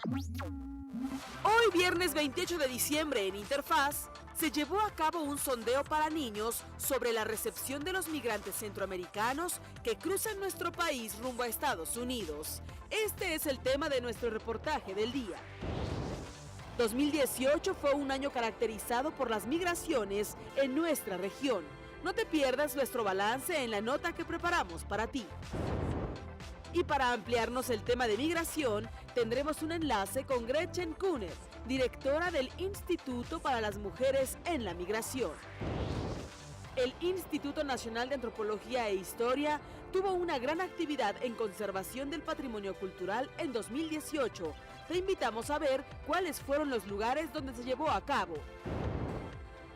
Hoy, viernes 28 de diciembre, en Interfaz, se llevó a cabo un sondeo para niños sobre la recepción de los migrantes centroamericanos que cruzan nuestro país rumbo a Estados Unidos. Este es el tema de nuestro reportaje del día. 2018 fue un año caracterizado por las migraciones en nuestra región. No te pierdas nuestro balance en la nota que preparamos para ti. Y para ampliarnos el tema de migración, tendremos un enlace con Gretchen Kuhner, directora del Instituto para las Mujeres en la Migración. El Instituto Nacional de Antropología e Historia tuvo una gran actividad en conservación del patrimonio cultural en 2018. Te invitamos a ver cuáles fueron los lugares donde se llevó a cabo.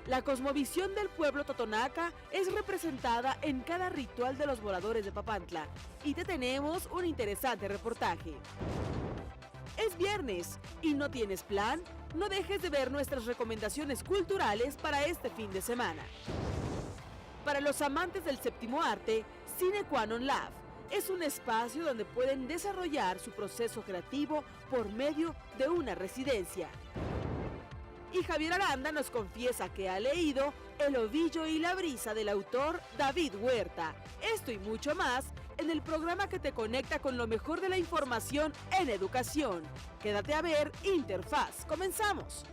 La cosmovisión del pueblo totonaca es representada en cada ritual de los voladores de Papantla y te tenemos un interesante reportaje. Es viernes y no tienes plan, no dejes de ver nuestras recomendaciones culturales para este fin de semana. Para los amantes del séptimo arte, Cine Qua Non Lab es un espacio donde pueden desarrollar su proceso creativo por medio de una residencia. Y Javier Aranda nos confiesa que ha leído El ovillo y la brisa del autor David Huerta. Esto y mucho más en el programa que te conecta con lo mejor de la información en educación. Quédate a ver Interfaz. Comenzamos.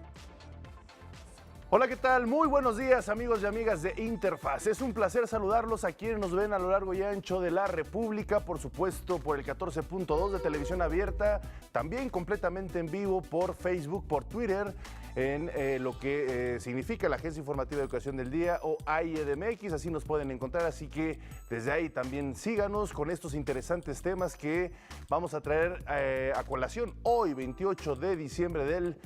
Hola, ¿qué tal? Muy buenos días, amigos y amigas de Interfaz. Es un placer saludarlos a quienes nos ven a lo largo y ancho de la República, por supuesto por el 14.2 de televisión abierta, también completamente en vivo por Facebook, por Twitter, en lo que significa la Agencia Informativa de Educación del Día o AIEDMX, así nos pueden encontrar, así que desde ahí también síganos con estos interesantes temas que vamos a traer a colación hoy, 28 de diciembre del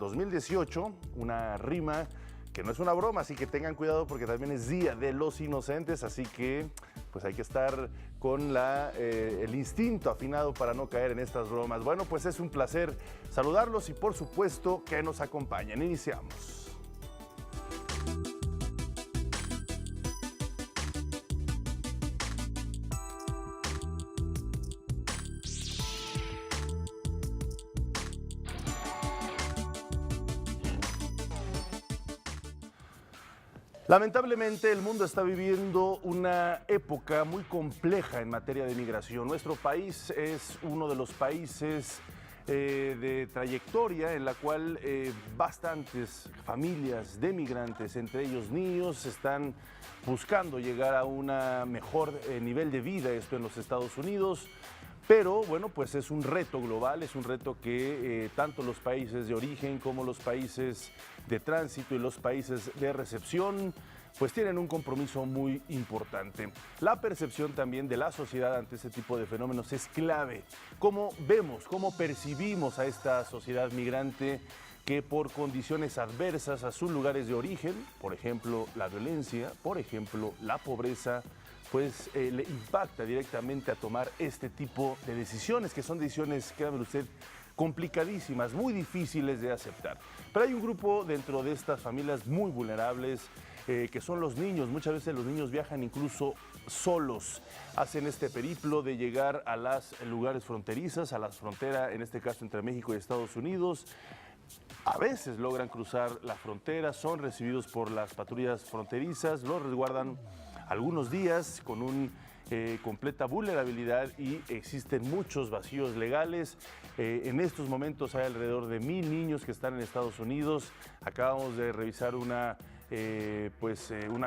2018, una rima que no es una broma, así que tengan cuidado porque también es Día de los Inocentes, así que pues hay que estar con el instinto afinado para no caer en estas bromas. Bueno, pues es un placer saludarlos y por supuesto que nos acompañen. Iniciamos. Lamentablemente el mundo está viviendo una época muy compleja en materia de migración. Nuestro país es uno de los países de trayectoria en la cual bastantes familias de migrantes, entre ellos niños, están buscando llegar a un mejor nivel de vida, esto en los Estados Unidos. Pero bueno, pues es un reto global, es un reto que tanto los países de origen como los países de tránsito y los países de recepción pues tienen un compromiso muy importante. La percepción también de la sociedad ante este tipo de fenómenos es clave. ¿Cómo vemos, cómo percibimos a esta sociedad migrante que por condiciones adversas a sus lugares de origen, por ejemplo la violencia, por ejemplo la pobreza, pues le impacta directamente a tomar este tipo de decisiones, que son decisiones, créanme usted, complicadísimas, muy difíciles de aceptar. Pero hay un grupo dentro de estas familias muy vulnerables, que son los niños. Muchas veces los niños viajan incluso solos, hacen este periplo de llegar a los lugares fronterizas, a la frontera, en este caso entre México y Estados Unidos. A veces logran cruzar la frontera, son recibidos por las patrullas fronterizas, los resguardan algunos días con una completa vulnerabilidad y existen muchos vacíos legales. En estos momentos hay alrededor de 1,000 niños que están en Estados Unidos. Acabamos de revisar una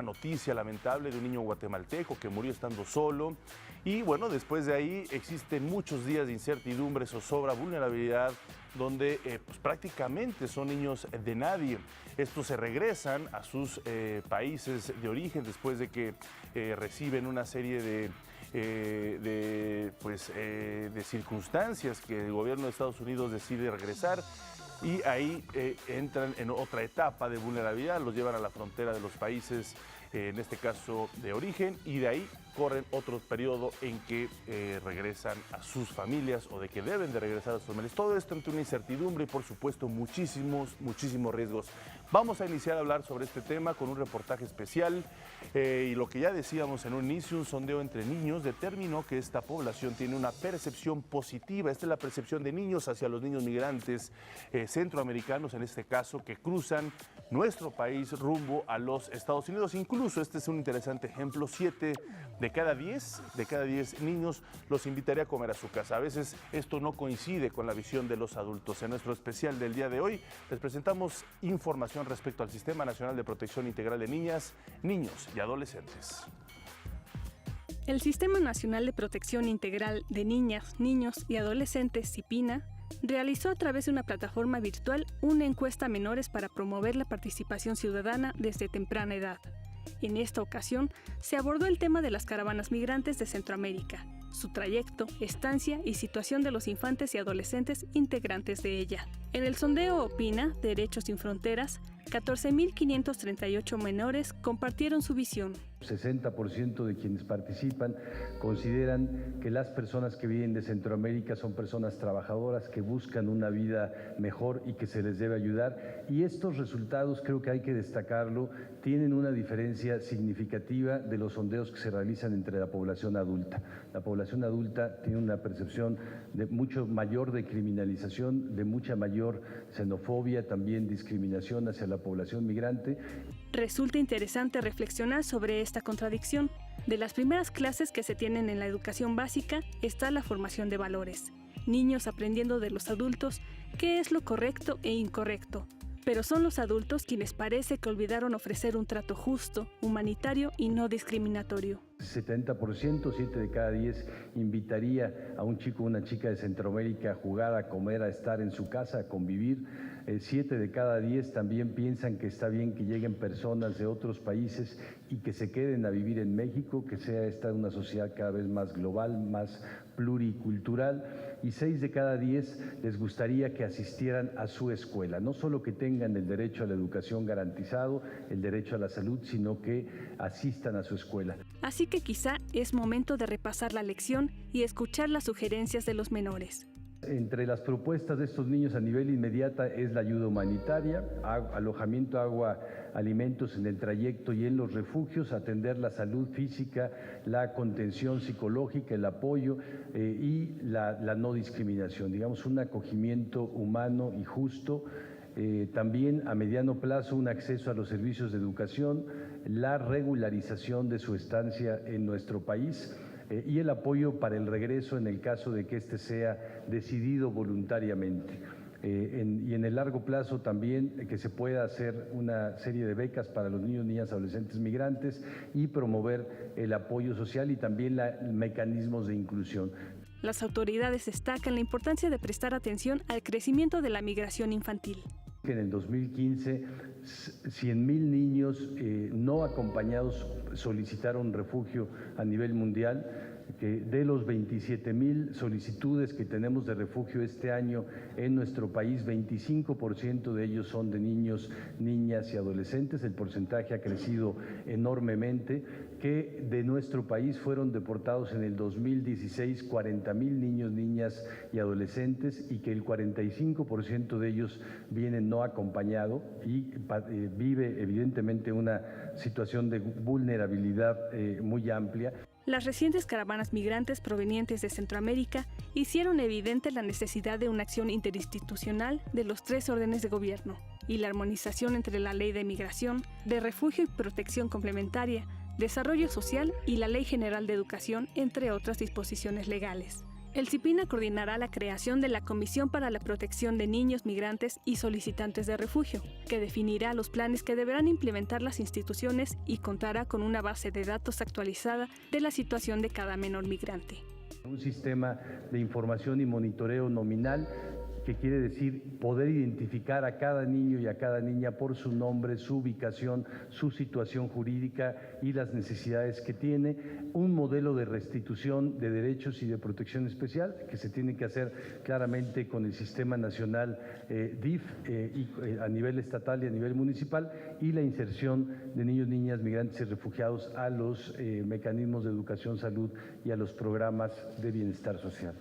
noticia lamentable de un niño guatemalteco que murió estando solo. Y bueno, después de ahí existen muchos días de incertidumbre, zozobra, vulnerabilidad, donde pues prácticamente son niños de nadie. Estos se regresan a sus países de origen después de que reciben una serie de circunstancias que el gobierno de Estados Unidos decide regresar. Y ahí entran en otra etapa de vulnerabilidad, los llevan a la frontera de los países en este caso de origen, y de ahí corren otro periodo en que regresan a sus familias o de que deben de regresar a sus familias. Todo esto ante una incertidumbre y por supuesto muchísimos riesgos. Vamos a iniciar a hablar sobre este tema con un reportaje especial y lo que ya decíamos en un inicio, un sondeo entre niños determinó que esta población tiene una percepción positiva. Esta es la percepción de niños hacia los niños migrantes centroamericanos, en este caso, que cruzan nuestro país rumbo a los Estados Unidos. Incluso este es un interesante ejemplo, 7 de cada 10 niños los invitaría a comer a su casa. A veces esto no coincide con la visión de los adultos. En nuestro especial del día de hoy les presentamos información respecto al Sistema Nacional de Protección Integral de Niñas, Niños y Adolescentes. El Sistema Nacional de Protección Integral de Niñas, Niños y Adolescentes, SIPINA, realizó a través de una plataforma virtual una encuesta a menores para promover la participación ciudadana desde temprana edad. En esta ocasión, se abordó el tema de las caravanas migrantes de Centroamérica, su trayecto, estancia y situación de los infantes y adolescentes integrantes de ella. En el sondeo Opina, Derechos sin Fronteras, 14.538 menores compartieron su visión. 60% de quienes participan consideran que las personas que vienen de Centroamérica son personas trabajadoras que buscan una vida mejor y que se les debe ayudar. Y estos resultados, creo que hay que destacarlo, tienen una diferencia significativa de los sondeos que se realizan entre la población adulta. La población adulta tiene una percepción de mucho mayor de criminalización, de mucha mayor xenofobia, también discriminación hacia la población migrante. Resulta interesante reflexionar sobre esta contradicción. De las primeras clases que se tienen en la educación básica está la formación de valores. Niños aprendiendo de los adultos qué es lo correcto e incorrecto. Pero son los adultos quienes parece que olvidaron ofrecer un trato justo, humanitario y no discriminatorio. 70%, 7 de cada 10 invitaría a un chico o una chica de Centroamérica a jugar, a comer, a estar en su casa, a convivir. 7 de cada 10 también piensan que está bien que lleguen personas de otros países y que se queden a vivir en México, que sea esta una sociedad cada vez más global, más pluricultural. Y 6 de cada 10 les gustaría que asistieran a su escuela, no solo que tengan el derecho a la educación garantizado, el derecho a la salud, sino que asistan a su escuela. Así que quizá es momento de repasar la lección y escuchar las sugerencias de los menores. Entre las propuestas de estos niños a nivel inmediata es la ayuda humanitaria, alojamiento, agua, alimentos en el trayecto y en los refugios, atender la salud física, la contención psicológica, el apoyo y la no discriminación, digamos un acogimiento humano y justo. También a mediano plazo un acceso a los servicios de educación, la regularización de su estancia en nuestro país y el apoyo para el regreso en el caso de que éste sea decidido voluntariamente. Y en el largo plazo también que se pueda hacer una serie de becas para los niños, niñas, adolescentes migrantes y promover el apoyo social y también mecanismos de inclusión. Las autoridades destacan la importancia de prestar atención al crecimiento de la migración infantil. En el 2015, 100,000 niños no acompañados solicitaron refugio a nivel mundial. De los 27,000 solicitudes que tenemos de refugio este año en nuestro país, 25% de ellos son de niños, niñas y adolescentes. El porcentaje ha crecido enormemente, que de nuestro país fueron deportados en el 2016 40,000 niños, niñas y adolescentes y que el 45% de ellos vienen no acompañado y vive evidentemente una situación de vulnerabilidad muy amplia. Las recientes caravanas migrantes provenientes de Centroamérica hicieron evidente la necesidad de una acción interinstitucional de los 3 órdenes de gobierno y la armonización entre la Ley de Migración, de Refugio y Protección Complementaria, Desarrollo Social y la Ley General de Educación, entre otras disposiciones legales. El SIPINA coordinará la creación de la Comisión para la Protección de Niños Migrantes y Solicitantes de Refugio, que definirá los planes que deberán implementar las instituciones y contará con una base de datos actualizada de la situación de cada menor migrante. Un sistema de información y monitoreo nominal que quiere decir poder identificar a cada niño y a cada niña por su nombre, su ubicación, su situación jurídica y las necesidades que tiene, un modelo de restitución de derechos y de protección especial que se tiene que hacer claramente con el Sistema Nacional DIF a nivel estatal y a nivel municipal, y la inserción de niños, niñas, migrantes y refugiados a los mecanismos de educación, salud y a los programas de bienestar social.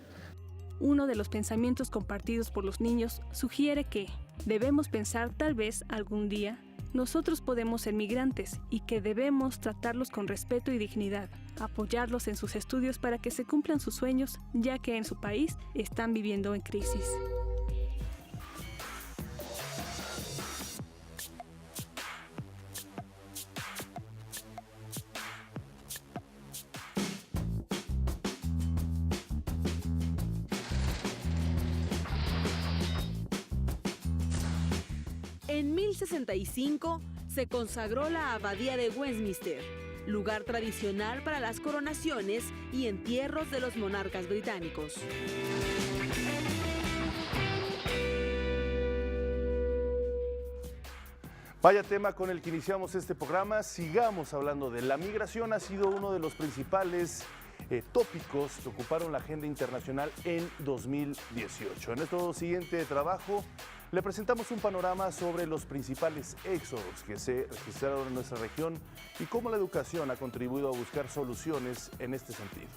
Uno de los pensamientos compartidos por los niños sugiere que debemos pensar tal vez algún día nosotros podemos ser migrantes y que debemos tratarlos con respeto y dignidad, apoyarlos en sus estudios para que se cumplan sus sueños, ya que en su país están viviendo en crisis. En 1065 se consagró la Abadía de Westminster, lugar tradicional para las coronaciones y entierros de los monarcas británicos. Vaya tema con el que iniciamos este programa. Sigamos hablando de la migración. Ha sido uno de los principales tópicos que ocuparon la agenda internacional en 2018. En nuestro siguiente trabajo le presentamos un panorama sobre los principales éxodos que se registraron en nuestra región y cómo la educación ha contribuido a buscar soluciones en este sentido.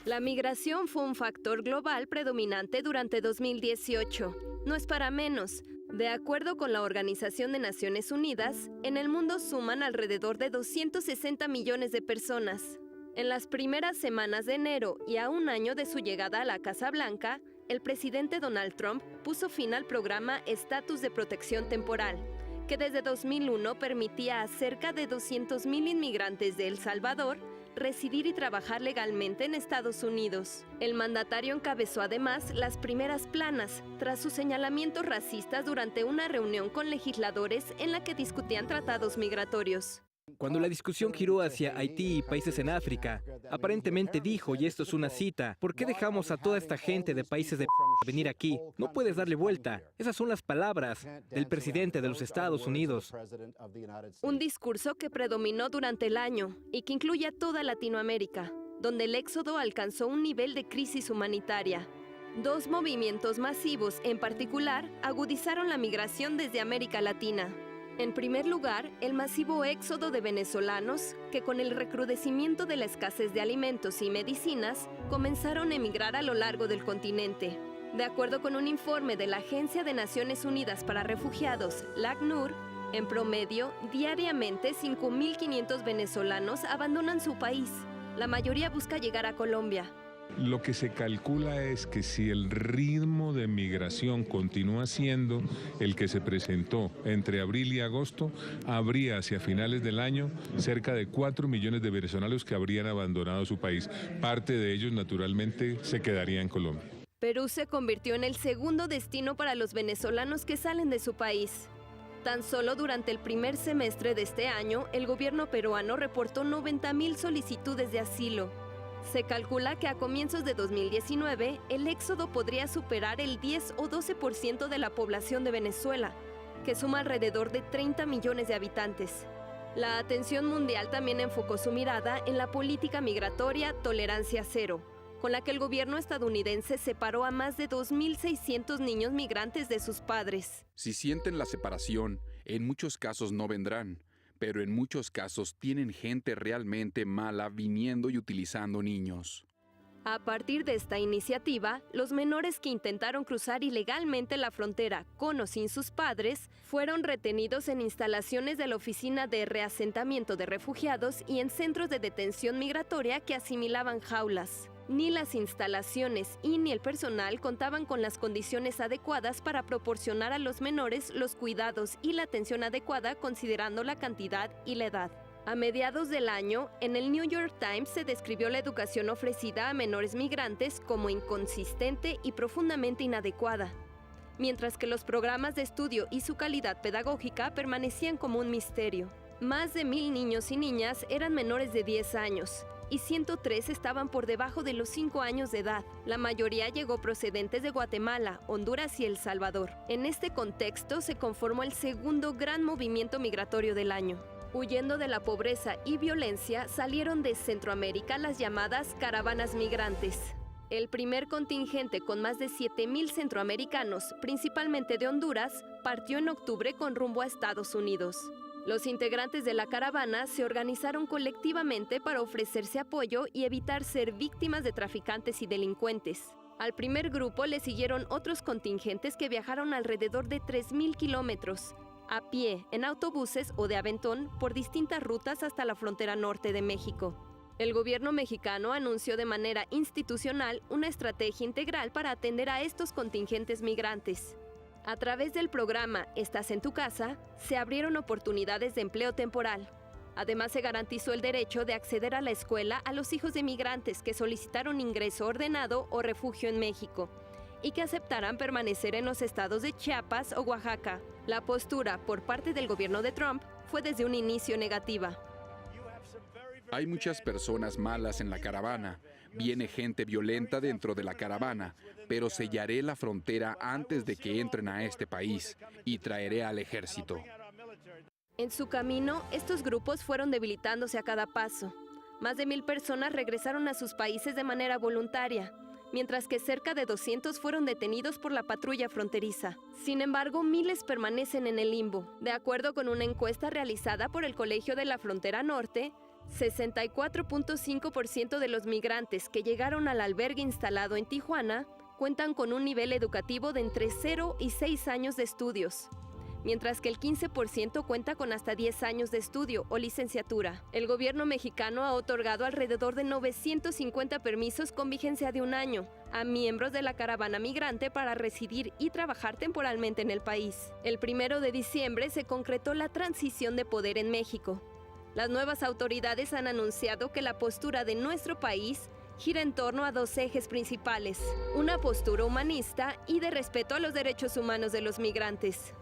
La migración fue un factor global predominante durante 2018. No es para menos. De acuerdo con la Organización de Naciones Unidas, en el mundo suman alrededor de 260 millones de personas. En las primeras semanas de enero y a un año de su llegada a la Casa Blanca, el presidente Donald Trump puso fin al programa Estatus de Protección Temporal, que desde 2001 permitía a cerca de 200,000 inmigrantes de El Salvador residir y trabajar legalmente en Estados Unidos. El mandatario encabezó además las primeras planas tras sus señalamientos racistas durante una reunión con legisladores en la que discutían tratados migratorios. Cuando la discusión giró hacia Haití y países en África, aparentemente dijo, y esto es una cita, ¿por qué dejamos a toda esta gente de países de venir aquí? No puedes darle vuelta. Esas son las palabras del presidente de los Estados Unidos. Un discurso que predominó durante el año y que incluye a toda Latinoamérica, donde el éxodo alcanzó un nivel de crisis humanitaria. Dos movimientos masivos, en particular, agudizaron la migración desde América Latina. En primer lugar, el masivo éxodo de venezolanos que con el recrudecimiento de la escasez de alimentos y medicinas comenzaron a emigrar a lo largo del continente. De acuerdo con un informe de la Agencia de Naciones Unidas para Refugiados, la ACNUR, en promedio, diariamente 5.500 venezolanos abandonan su país. La mayoría busca llegar a Colombia. Lo que se calcula es que si el ritmo de migración continúa siendo el que se presentó entre abril y agosto, habría hacia finales del año cerca de 4 millones de venezolanos que habrían abandonado su país. Parte de ellos, naturalmente, se quedaría en Colombia. Perú se convirtió en el segundo destino para los venezolanos que salen de su país. Tan solo durante el primer semestre de este año, el gobierno peruano reportó 90,000 solicitudes de asilo. Se calcula que a comienzos de 2019, el éxodo podría superar el 10 o 12% de la población de Venezuela, que suma alrededor de 30 millones de habitantes. La atención mundial también enfocó su mirada en la política migratoria Tolerancia Cero, con la que el gobierno estadounidense separó a más de 2.600 niños migrantes de sus padres. Si sienten la separación, en muchos casos no vendrán. Pero en muchos casos tienen gente realmente mala viniendo y utilizando niños. A partir de esta iniciativa, los menores que intentaron cruzar ilegalmente la frontera con o sin sus padres fueron retenidos en instalaciones de la Oficina de Reasentamiento de Refugiados y en centros de detención migratoria que asimilaban jaulas. Ni las instalaciones y ni el personal contaban con las condiciones adecuadas para proporcionar a los menores los cuidados y la atención adecuada considerando la cantidad y la edad. A mediados del año, en el New York Times se describió la educación ofrecida a menores migrantes como inconsistente y profundamente inadecuada, mientras que los programas de estudio y su calidad pedagógica permanecían como un misterio. Más de 1,000 niños y niñas eran menores de 10 años, y 103 estaban por debajo de los 5 años de edad. La mayoría llegó procedentes de Guatemala, Honduras y El Salvador. En este contexto se conformó el segundo gran movimiento migratorio del año. Huyendo de la pobreza y violencia, salieron de Centroamérica las llamadas caravanas migrantes. El primer contingente con más de 7,000 centroamericanos, principalmente de Honduras, partió en octubre con rumbo a Estados Unidos. Los integrantes de la caravana se organizaron colectivamente para ofrecerse apoyo y evitar ser víctimas de traficantes y delincuentes. Al primer grupo le siguieron otros contingentes que viajaron alrededor de 3,000 kilómetros, a pie, en autobuses o de aventón, por distintas rutas hasta la frontera norte de México. El gobierno mexicano anunció de manera institucional una estrategia integral para atender a estos contingentes migrantes. A través del programa Estás en tu casa, se abrieron oportunidades de empleo temporal. Además, se garantizó el derecho de acceder a la escuela a los hijos de migrantes que solicitaron ingreso ordenado o refugio en México y que aceptaran permanecer en los estados de Chiapas o Oaxaca. La postura por parte del gobierno de Trump fue desde un inicio negativa. Hay muchas personas malas en la caravana. Viene gente violenta dentro de la caravana, pero sellaré la frontera antes de que entren a este país y traeré al ejército. En su camino, estos grupos fueron debilitándose a cada paso. Más de 1,000 personas regresaron a sus países de manera voluntaria, mientras que cerca de 200 fueron detenidos por la patrulla fronteriza. Sin embargo, miles permanecen en el limbo. De acuerdo con una encuesta realizada por el Colegio de la Frontera Norte, 64.5% de los migrantes que llegaron al albergue instalado en Tijuana cuentan con un nivel educativo de entre 0 y 6 años de estudios, mientras que el 15% cuenta con hasta 10 años de estudio o licenciatura. El gobierno mexicano ha otorgado alrededor de 950 permisos con vigencia de 1 año a miembros de la caravana migrante para residir y trabajar temporalmente en el país. El 1 de diciembre se concretó la transición de poder en México. Las nuevas autoridades han anunciado que la postura de nuestro país gira en torno a 2 ejes principales: una postura humanista y de respeto a los derechos humanos de los migrantes.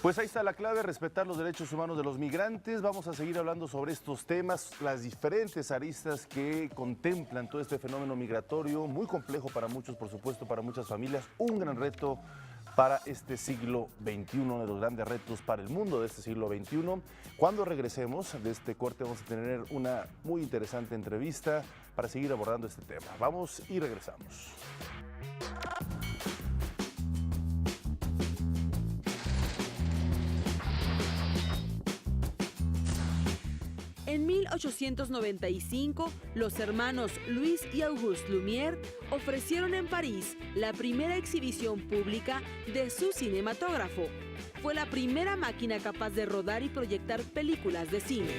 Pues ahí está la clave, respetar los derechos humanos de los migrantes. Vamos a seguir hablando sobre estos temas, las diferentes aristas que contemplan todo este fenómeno migratorio, muy complejo para muchos, por supuesto, para muchas familias, un gran reto para este siglo XXI, uno de los grandes retos para el mundo de este siglo XXI. Cuando regresemos de este corte vamos a tener una muy interesante entrevista para seguir abordando este tema. Vamos y regresamos. En 1895, los hermanos Louis y Auguste Lumière ofrecieron en París la primera exhibición pública de su cinematógrafo. Fue la primera máquina capaz de rodar y proyectar películas de cine.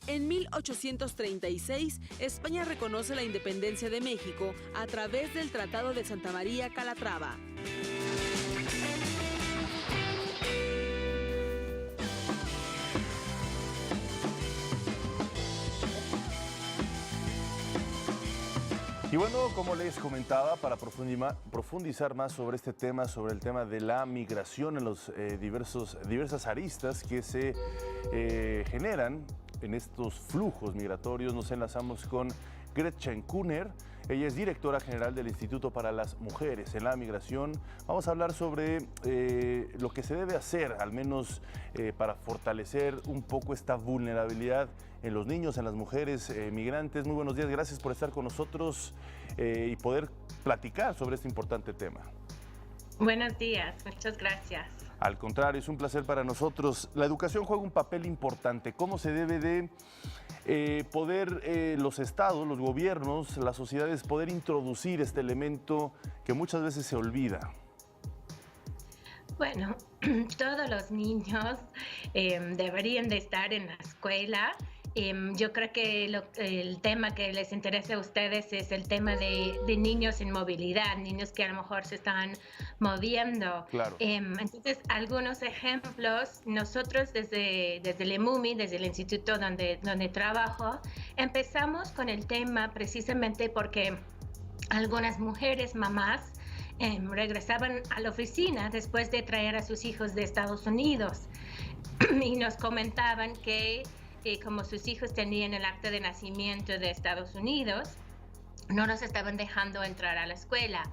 En 1836, España reconoce la independencia de México a través del Tratado de Santa María Calatrava. Y bueno, como les comentaba, para profundizar más sobre este tema, sobre el tema de la migración en los diversas aristas que se generan en estos flujos migratorios, nos enlazamos con Gretchen Kuhner. Ella es directora general del Instituto para las Mujeres en la Migración. Vamos a hablar sobre lo que se debe hacer, al menos para fortalecer un poco esta vulnerabilidad en los niños, en las mujeres migrantes. Muy buenos días, gracias por estar con nosotros y poder platicar sobre este importante tema. Buenos días, muchas gracias. Al contrario, es un placer para nosotros. La educación juega un papel importante. ¿Cómo se debe de poder los estados, los gobiernos, las sociedades poder introducir este elemento que muchas veces se olvida? Bueno, todos los niños deberían de estar en la escuela. Yo creo que el tema que les interesa a ustedes es el tema de niños en movilidad, niños que a lo mejor se están moviendo. Claro. Entonces, algunos ejemplos, nosotros desde el EMUMI, desde el instituto donde trabajo, empezamos con el tema precisamente porque algunas mujeres, mamás, regresaban a la oficina después de traer a sus hijos de Estados Unidos y nos comentaban que como sus hijos tenían el acta de nacimiento de Estados Unidos, no nos estaban dejando entrar a la escuela.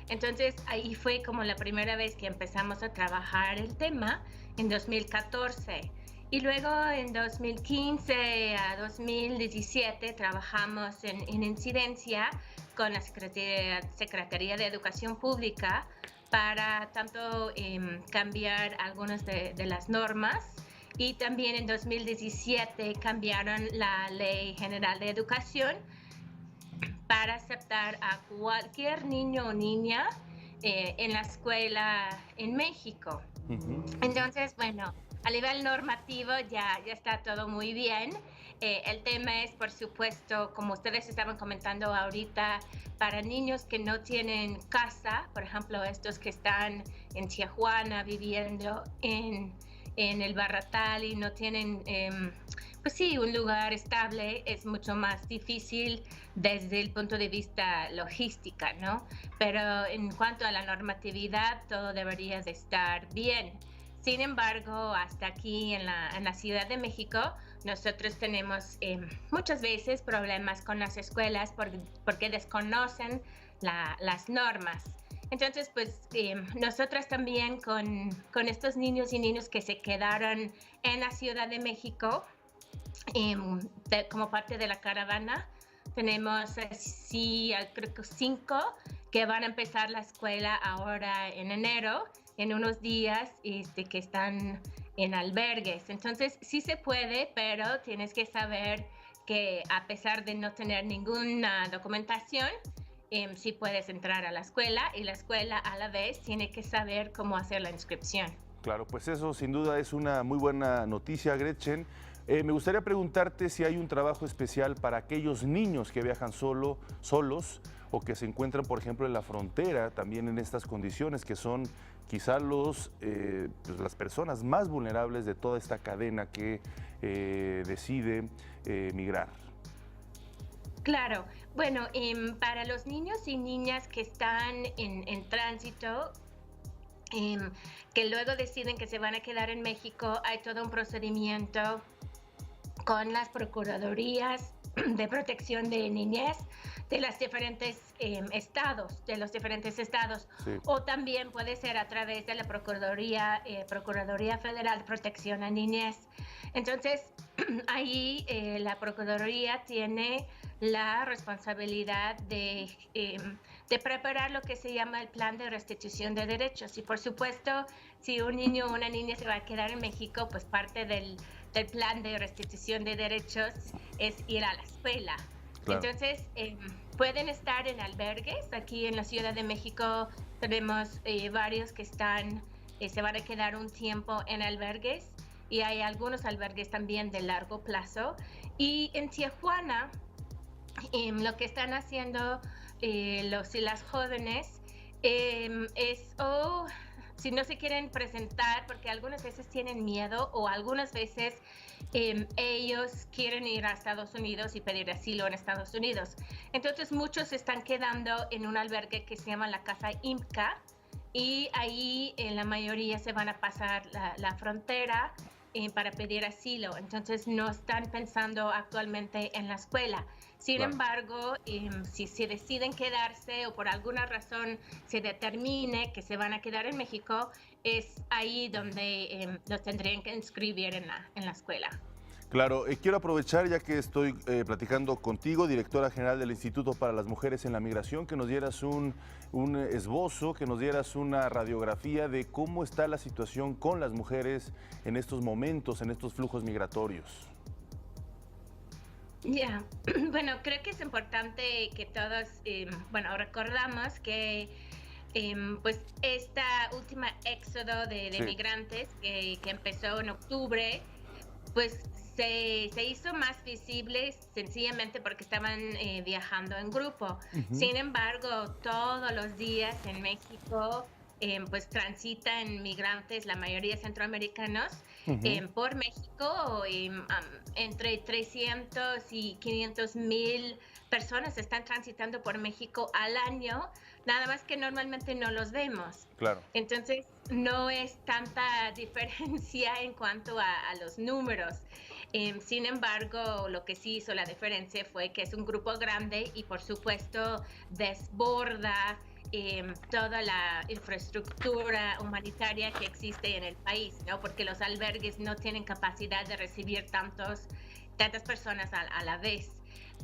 Entonces ahí fue como la primera vez que empezamos a trabajar el tema en 2014. Y luego en 2015 a 2017 trabajamos en incidencia con la Secretaría de Educación Pública para tanto cambiar algunas de las normas, y también en 2017 cambiaron la Ley General de Educación para aceptar a cualquier niño o niña en la escuela en México. Entonces, bueno, a nivel normativo ya está todo muy bien. El tema es, por supuesto, como ustedes estaban comentando ahorita, para niños que no tienen casa, por ejemplo, estos que están en Tijuana viviendo en el Barratal y no tienen, pues sí, un lugar estable, es mucho más difícil desde el punto de vista logística, ¿no? Pero en cuanto a la normatividad, todo debería de estar bien. Sin embargo, hasta aquí en la Ciudad de México, nosotros tenemos muchas veces problemas con las escuelas porque desconocen las normas. Entonces, pues nosotras también con estos niños y niñas que se quedaron en la Ciudad de México como parte de la caravana, tenemos creo que 5 que van a empezar la escuela ahora en enero, en unos días que están en albergues. Entonces sí se puede, pero tienes que saber que a pesar de no tener ninguna documentación, sí puedes entrar a la escuela, y la escuela a la vez tiene que saber cómo hacer la inscripción. Claro, pues eso sin duda es una muy buena noticia, Gretchen. Me gustaría preguntarte si hay un trabajo especial para aquellos niños que viajan solos o que se encuentran, por ejemplo, en la frontera, también en estas condiciones, que son quizá pues las personas más vulnerables de toda esta cadena que decide migrar. Claro, bueno, para los niños y niñas que están en tránsito, que luego deciden que se van a quedar en México, hay todo un procedimiento con las procuradurías de protección de niñez de los diferentes estados, sí. O también puede ser a través de la Procuraduría Federal de Protección a Niñez. Entonces, ahí la Procuraduría tiene la responsabilidad de preparar lo que se llama el plan de restitución de derechos. Y por supuesto, si un niño o una niña se va a quedar en México, pues parte del plan de restitución de derechos es ir a la escuela. Claro. Entonces, pueden estar en albergues. Aquí en la Ciudad de México tenemos varios que se van a quedar un tiempo en albergues, y hay algunos albergues también de largo plazo. Y en Tijuana, lo que están haciendo los y las jóvenes si no se quieren presentar, porque algunas veces tienen miedo, o algunas veces ellos quieren ir a Estados Unidos y pedir asilo en Estados Unidos. Entonces muchos se están quedando en un albergue que se llama la Casa IMCA, y ahí la mayoría se van a pasar la frontera para pedir asilo. Entonces no están pensando actualmente en la escuela. Sin embargo, si se deciden quedarse o por alguna razón se determine que se van a quedar en México, es ahí donde los tendrían que inscribir en la escuela. Claro, quiero aprovechar, ya que estoy platicando contigo, directora general del Instituto para las Mujeres en la Migración, que nos dieras un esbozo, que nos dieras una radiografía de cómo está la situación con las mujeres en estos momentos, en estos flujos migratorios. Ya, bueno, creo que es importante que todos, recordamos que pues esta última éxodo de migrantes que empezó en octubre, pues se hizo más visible sencillamente porque estaban viajando en grupo. Sin embargo, todos los días en México pues transitan migrantes, la mayoría centroamericanos, por México. Entre 300 y 500 mil personas están transitando por México al año, nada más que normalmente no los vemos. Claro. Entonces, no es tanta diferencia en cuanto a los números. Sin embargo, lo que sí hizo la diferencia fue que es un grupo grande y, por supuesto, desborda toda la infraestructura humanitaria que existe en el país, ¿no? Porque los albergues no tienen capacidad de recibir tantas personas a la vez.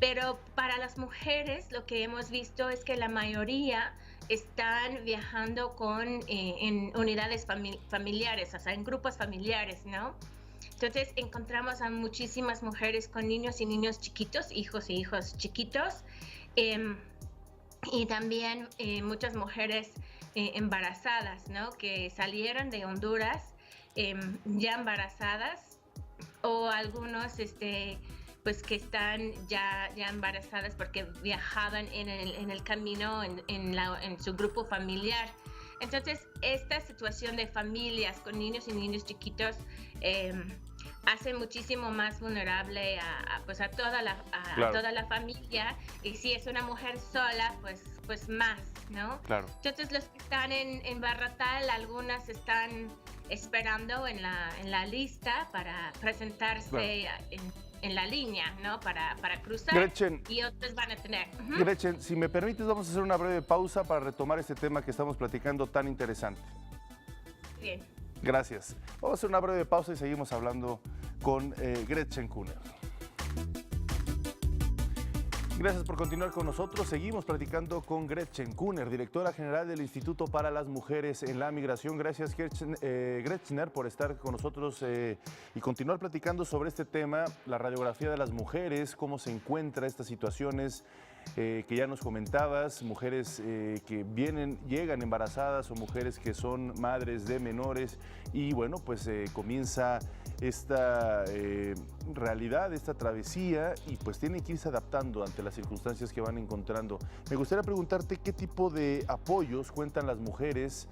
Pero para las mujeres lo que hemos visto es que la mayoría están viajando en unidades familiares, o sea, en grupos familiares, ¿no? Entonces encontramos a muchísimas mujeres con niños y niños chiquitos, hijos y hijos chiquitos, y también muchas mujeres embarazadas, ¿no? Que salieron de Honduras ya embarazadas, o algunos pues que están ya embarazadas porque viajaban en el camino en su grupo familiar. Entonces, esta situación de familias con niños y niños chiquitos hace muchísimo más vulnerable a toda la familia, y si es una mujer sola, pues más, ¿no? Claro. Entonces, los que están en Barratal, algunas están esperando en la lista para presentarse en la línea, ¿no? Para cruzar. Gretchen, y otros van a tener. Gretchen, si me permites, vamos a hacer una breve pausa para retomar este tema que estamos platicando tan interesante. Bien. Gracias. Vamos a hacer una breve pausa y seguimos hablando con Gretchen Kuhner. Gracias por continuar con nosotros. Seguimos platicando con Gretchen Kuhner, directora general del Instituto para las Mujeres en la Migración. Gracias, Gretchen, por estar con nosotros y continuar platicando sobre este tema, la radiografía de las mujeres, cómo se encuentra estas situaciones que ya nos comentabas, mujeres que llegan embarazadas o mujeres que son madres de menores, y bueno, pues comienza esta realidad, esta travesía, y pues tienen que irse adaptando ante las circunstancias que van encontrando. Me gustaría preguntarte qué tipo de apoyos cuentan las mujeres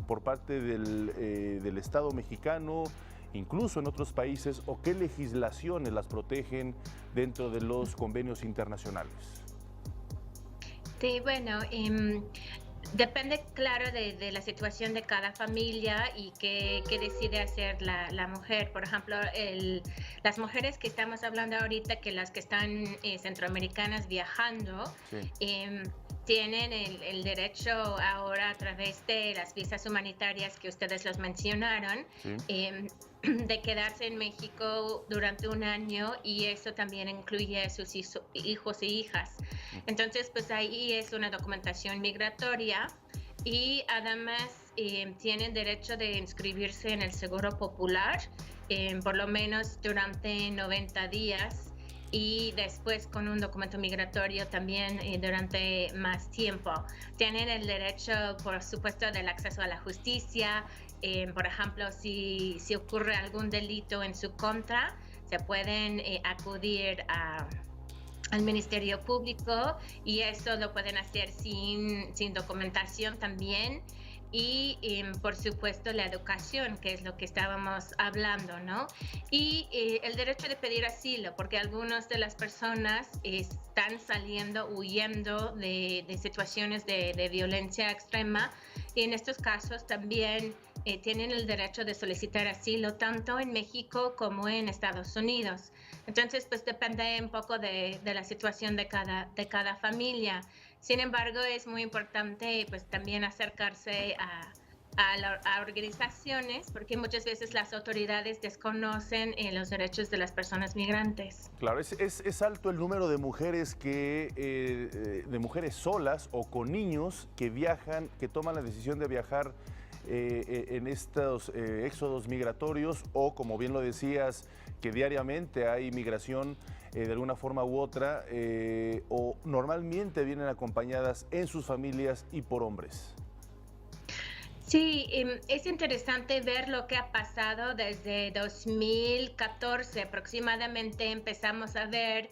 por parte del Estado mexicano, incluso en otros países, o qué legislaciones las protegen dentro de los convenios internacionales. Sí, bueno, depende, claro, de la situación de cada familia y qué decide hacer la mujer. Por ejemplo, las mujeres que estamos hablando ahorita, que las que están centroamericanas viajando, sí, tienen el derecho ahora, a través de las visas humanitarias que ustedes los mencionaron, sí, de quedarse en México durante un año, y eso también incluye a sus hijos e hijas. Entonces, pues ahí es una documentación migratoria, y además tienen derecho de inscribirse en el Seguro Popular por lo menos durante 90 días, y después con un documento migratorio también durante más tiempo. Tienen el derecho, por supuesto, del acceso a la justicia. Por ejemplo, si ocurre algún delito en su contra, se pueden acudir al Ministerio Público, y eso lo pueden hacer sin documentación también. Y por supuesto la educación, que es lo que estábamos hablando, ¿no? Y el derecho de pedir asilo, porque algunas de las personas están huyendo de situaciones de violencia extrema, y en estos casos también tienen el derecho de solicitar asilo tanto en México como en Estados Unidos. Entonces, pues depende un poco de la situación de cada familia. Sin embargo, es muy importante pues también acercarse a organizaciones, porque muchas veces las autoridades desconocen los derechos de las personas migrantes. Claro, es alto el número de mujeres de mujeres solas o con niños que viajan, que toman la decisión de viajar en estos éxodos migratorios, o como bien lo decías, que diariamente hay migración de alguna forma u otra, o normalmente vienen acompañadas en sus familias y por hombres. Sí, es interesante ver lo que ha pasado desde 2014 aproximadamente. Empezamos a ver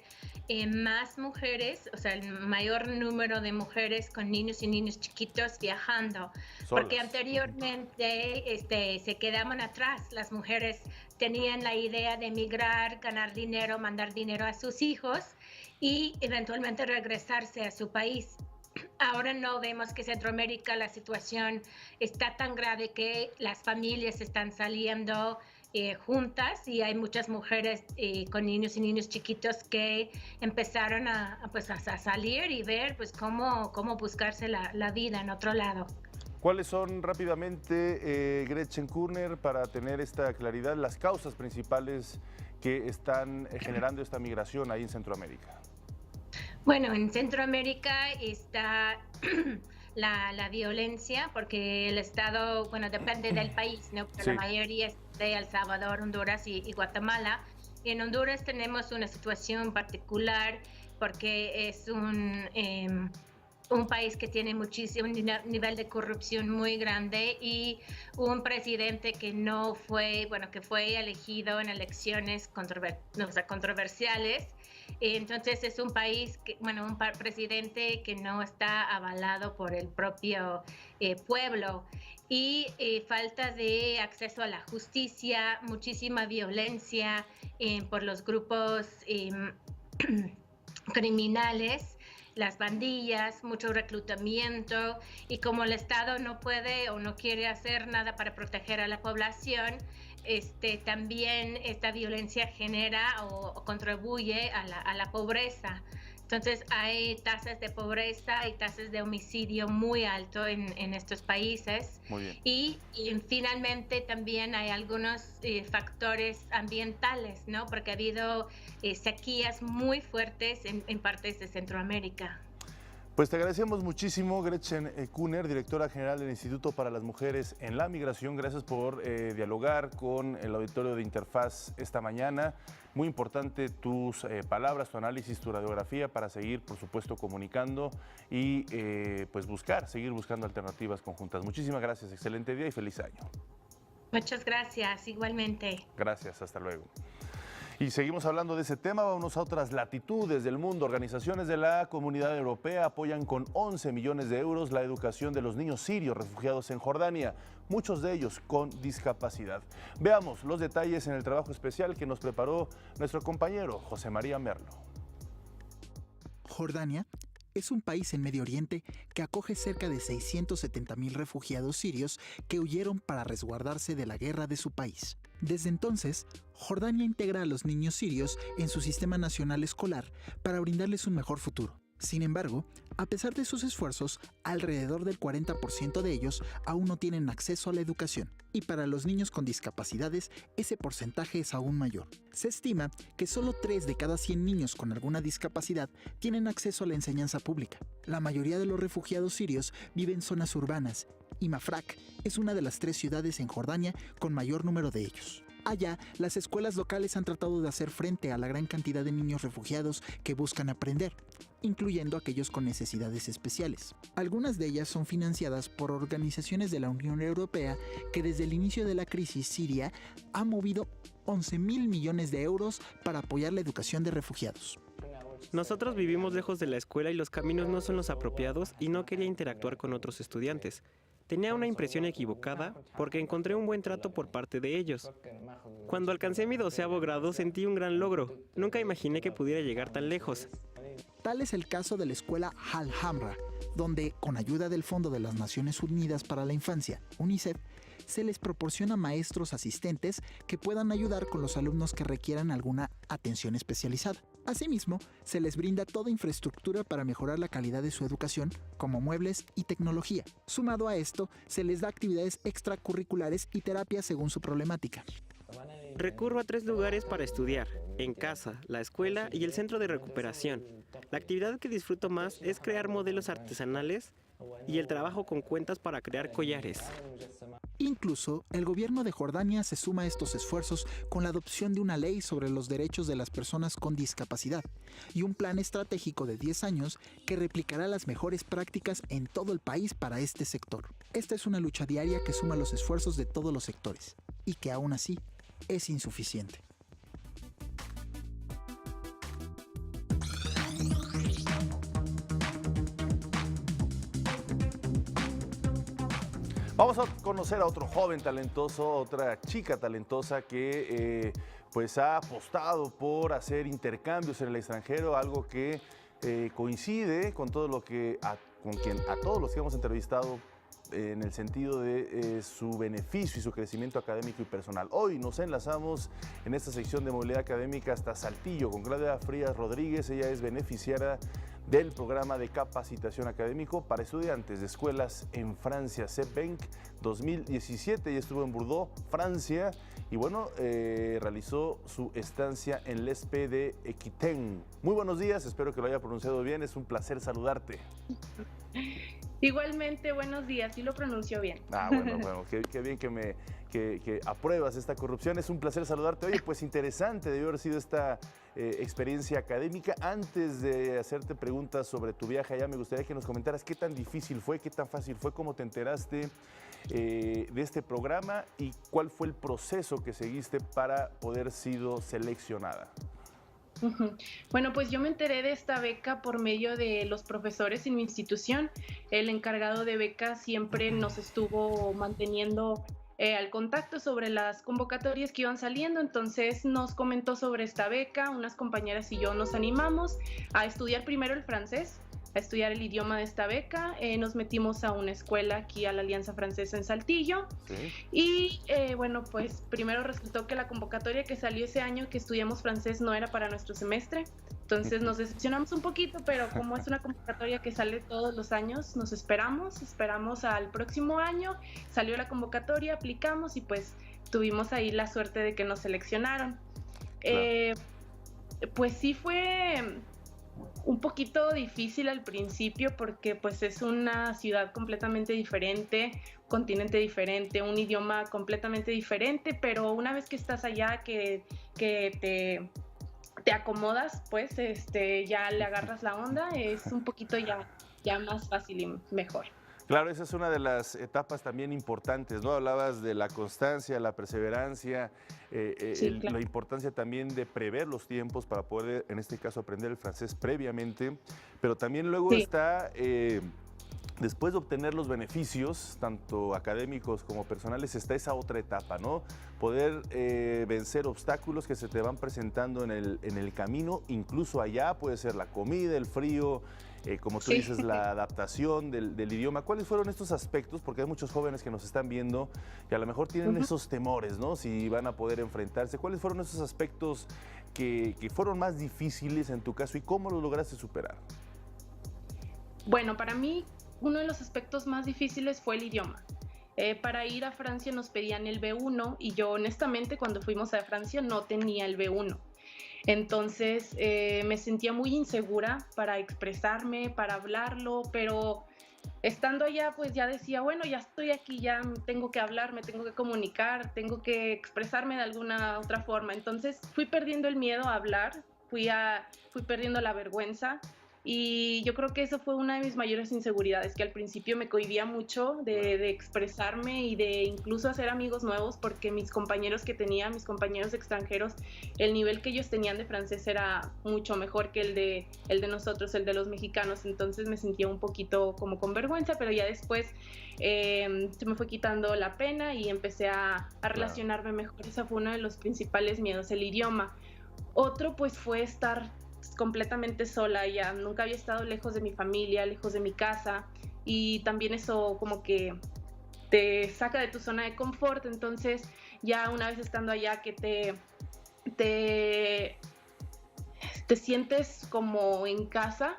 más mujeres, o sea, el mayor número de mujeres con niños y niños chiquitos viajando, porque anteriormente se quedaban atrás. Las mujeres tenían la idea de emigrar, ganar dinero, mandar dinero a sus hijos y eventualmente regresarse a su país. Ahora no, vemos que en Centroamérica la situación está tan grave que las familias están saliendo juntas y hay muchas mujeres con niños y niños chiquitos que empezaron a salir y ver pues cómo buscarse la vida en otro lado. ¿Cuáles son rápidamente, Gretchen Kurner, para tener esta claridad, las causas principales que están generando esta migración ahí en Centroamérica? Bueno, en Centroamérica está la violencia, porque el Estado, bueno, depende del país, ¿no? Pero sí, la mayoría es de El Salvador, Honduras y Guatemala. Y en Honduras tenemos una situación particular porque es un país que tiene muchísimo nivel de corrupción muy grande y un presidente que que fue elegido en elecciones controversiales. Entonces es un país, un presidente que no está avalado por el propio pueblo y falta de acceso a la justicia, muchísima violencia por los grupos criminales, las pandillas, mucho reclutamiento, y como el Estado no puede o no quiere hacer nada para proteger a la población, también esta violencia genera o contribuye a la pobreza. Entonces hay tasas de pobreza y tasas de homicidio muy alto en estos países. Muy bien. Y finalmente también hay algunos factores ambientales, ¿no? Porque ha habido sequías muy fuertes en partes de Centroamérica. Pues te agradecemos muchísimo, Gretchen Kurner, directora general del Instituto para las Mujeres en la Migración. Gracias por dialogar con el auditorio de Interfaz esta mañana. Muy importante tus palabras, tu análisis, tu radiografía para seguir, por supuesto, comunicando y pues seguir buscando alternativas conjuntas. Muchísimas gracias, excelente día y feliz año. Muchas gracias, igualmente. Gracias, hasta luego. Y seguimos hablando de ese tema, vámonos a otras latitudes del mundo. Organizaciones de la Comunidad Europea apoyan con 11 millones de euros la educación de los niños sirios refugiados en Jordania, muchos de ellos con discapacidad. Veamos los detalles en el trabajo especial que nos preparó nuestro compañero José María Merlo. Jordania es un país en Medio Oriente que acoge cerca de 670,000 refugiados sirios que huyeron para resguardarse de la guerra de su país. Desde entonces, Jordania integra a los niños sirios en su sistema nacional escolar para brindarles un mejor futuro. Sin embargo, a pesar de sus esfuerzos, alrededor del 40% de ellos aún no tienen acceso a la educación. Y para los niños con discapacidades, ese porcentaje es aún mayor. Se estima que solo 3 de cada 100 niños con alguna discapacidad tienen acceso a la enseñanza pública. La mayoría de los refugiados sirios viven en zonas urbanas, y Mafraq es una de las 3 ciudades en Jordania con mayor número de ellos. Allá, las escuelas locales han tratado de hacer frente a la gran cantidad de niños refugiados que buscan aprender, incluyendo aquellos con necesidades especiales. Algunas de ellas son financiadas por organizaciones de la Unión Europea que desde el inicio de la crisis siria ha movido 11,000 millones de euros para apoyar la educación de refugiados. Nosotros vivimos lejos de la escuela y los caminos no son los apropiados y no quería interactuar con otros estudiantes. Tenía una impresión equivocada porque encontré un buen trato por parte de ellos. Cuando alcancé mi 12º grado sentí un gran logro. Nunca imaginé que pudiera llegar tan lejos. Tal es el caso de la escuela Al-Hamra, donde, con ayuda del Fondo de las Naciones Unidas para la Infancia, UNICEF, se les proporciona maestros asistentes que puedan ayudar con los alumnos que requieran alguna atención especializada. Asimismo, se les brinda toda infraestructura para mejorar la calidad de su educación, como muebles y tecnología. Sumado a esto, se les da actividades extracurriculares y terapias según su problemática. Recurro a 3 lugares para estudiar: en casa, la escuela y el centro de recuperación. La actividad que disfruto más es crear modelos artesanales y el trabajo con cuentas para crear collares. Incluso, el gobierno de Jordania se suma a estos esfuerzos con la adopción de una ley sobre los derechos de las personas con discapacidad y un plan estratégico de 10 años que replicará las mejores prácticas en todo el país para este sector. Esta es una lucha diaria que suma los esfuerzos de todos los sectores y que aún así es insuficiente. Vamos a conocer a otro joven talentoso, otra chica talentosa que pues ha apostado por hacer intercambios en el extranjero, algo que coincide con todo lo que a todos los que hemos entrevistado en el sentido de su beneficio y su crecimiento académico y personal. Hoy nos enlazamos en esta sección de movilidad académica hasta Saltillo con Claudia Frías Rodríguez. Ella es beneficiaria del programa de capacitación académico para estudiantes de escuelas en Francia, CEPENC 2017. Ella estuvo en Bordeaux, Francia, y bueno, realizó su estancia en l'ESPE de Aquitaine. Muy buenos días, espero que lo haya pronunciado bien, es un placer saludarte. Igualmente, buenos días, sí lo pronunció bien. Bueno, qué bien que apruebas esta corrupción, es un placer saludarte. Oye, pues interesante debió haber sido esta experiencia académica. Antes de hacerte preguntas sobre tu viaje allá, me gustaría que nos comentaras qué tan difícil fue, qué tan fácil fue, cómo te enteraste de este programa y cuál fue el proceso que seguiste para poder sido seleccionada. Bueno, pues yo me enteré de esta beca por medio de los profesores en mi institución. El encargado de beca siempre nos estuvo manteniendo al contacto sobre las convocatorias que iban saliendo, entonces nos comentó sobre esta beca. Unas compañeras y yo nos animamos a estudiar primero el francés, a estudiar el idioma de esta beca. Nos metimos a una escuela aquí a la Alianza Francesa en Saltillo. Sí. Y bueno, pues primero resultó que la convocatoria que salió ese año que estudiamos francés no era para nuestro semestre. Entonces nos decepcionamos un poquito, pero como es una convocatoria que sale todos los años, nos esperamos al próximo año. Salió la convocatoria, aplicamos y pues tuvimos ahí la suerte de que nos seleccionaron. Claro. Pues sí fue un poquito difícil al principio porque pues es una ciudad completamente diferente, un continente diferente, un idioma completamente diferente, pero una vez que estás allá, que te acomodas, pues ya le agarras la onda, es un poquito ya más fácil y mejor. Claro, esa es una de las etapas también importantes, ¿no? Hablabas de la constancia, la perseverancia, sí, claro. La importancia también de prever los tiempos para poder, en este caso, aprender el francés previamente, pero también luego sí está, después de obtener los beneficios, tanto académicos como personales, está esa otra etapa, ¿no? Poder vencer obstáculos que se te van presentando en el camino, incluso allá puede ser la comida, el frío, como tú dices, la adaptación del idioma. ¿Cuáles fueron estos aspectos? Porque hay muchos jóvenes que nos están viendo y a lo mejor tienen esos temores, ¿no? Si van a poder enfrentarse. ¿Cuáles fueron esos aspectos que fueron más difíciles en tu caso y cómo los lograste superar? Bueno, para mí uno de los aspectos más difíciles fue el idioma. Para ir a Francia nos pedían el B1 y yo honestamente cuando fuimos a Francia no tenía el B1. Entonces me sentía muy insegura para expresarme, para hablarlo, pero estando allá pues ya decía, bueno, ya estoy aquí, ya tengo que hablar, me tengo que comunicar, tengo que expresarme de alguna otra forma. Entonces fui perdiendo el miedo a hablar, fui perdiendo la vergüenza. Y yo creo que eso fue una de mis mayores inseguridades, que al principio me cohibía mucho de expresarme y de incluso hacer amigos nuevos, porque mis compañeros extranjeros, el nivel que ellos tenían de francés era mucho mejor que el de nosotros, el de los mexicanos. Entonces me sentía un poquito como con vergüenza, pero ya después se me fue quitando la pena y empecé a relacionarme mejor. Ese fue uno de los principales miedos, el idioma. Otro pues fue estar completamente sola, ya nunca había estado lejos de mi familia, lejos de mi casa, y también eso como que te saca de tu zona de confort. Entonces ya una vez estando allá que te sientes como en casa,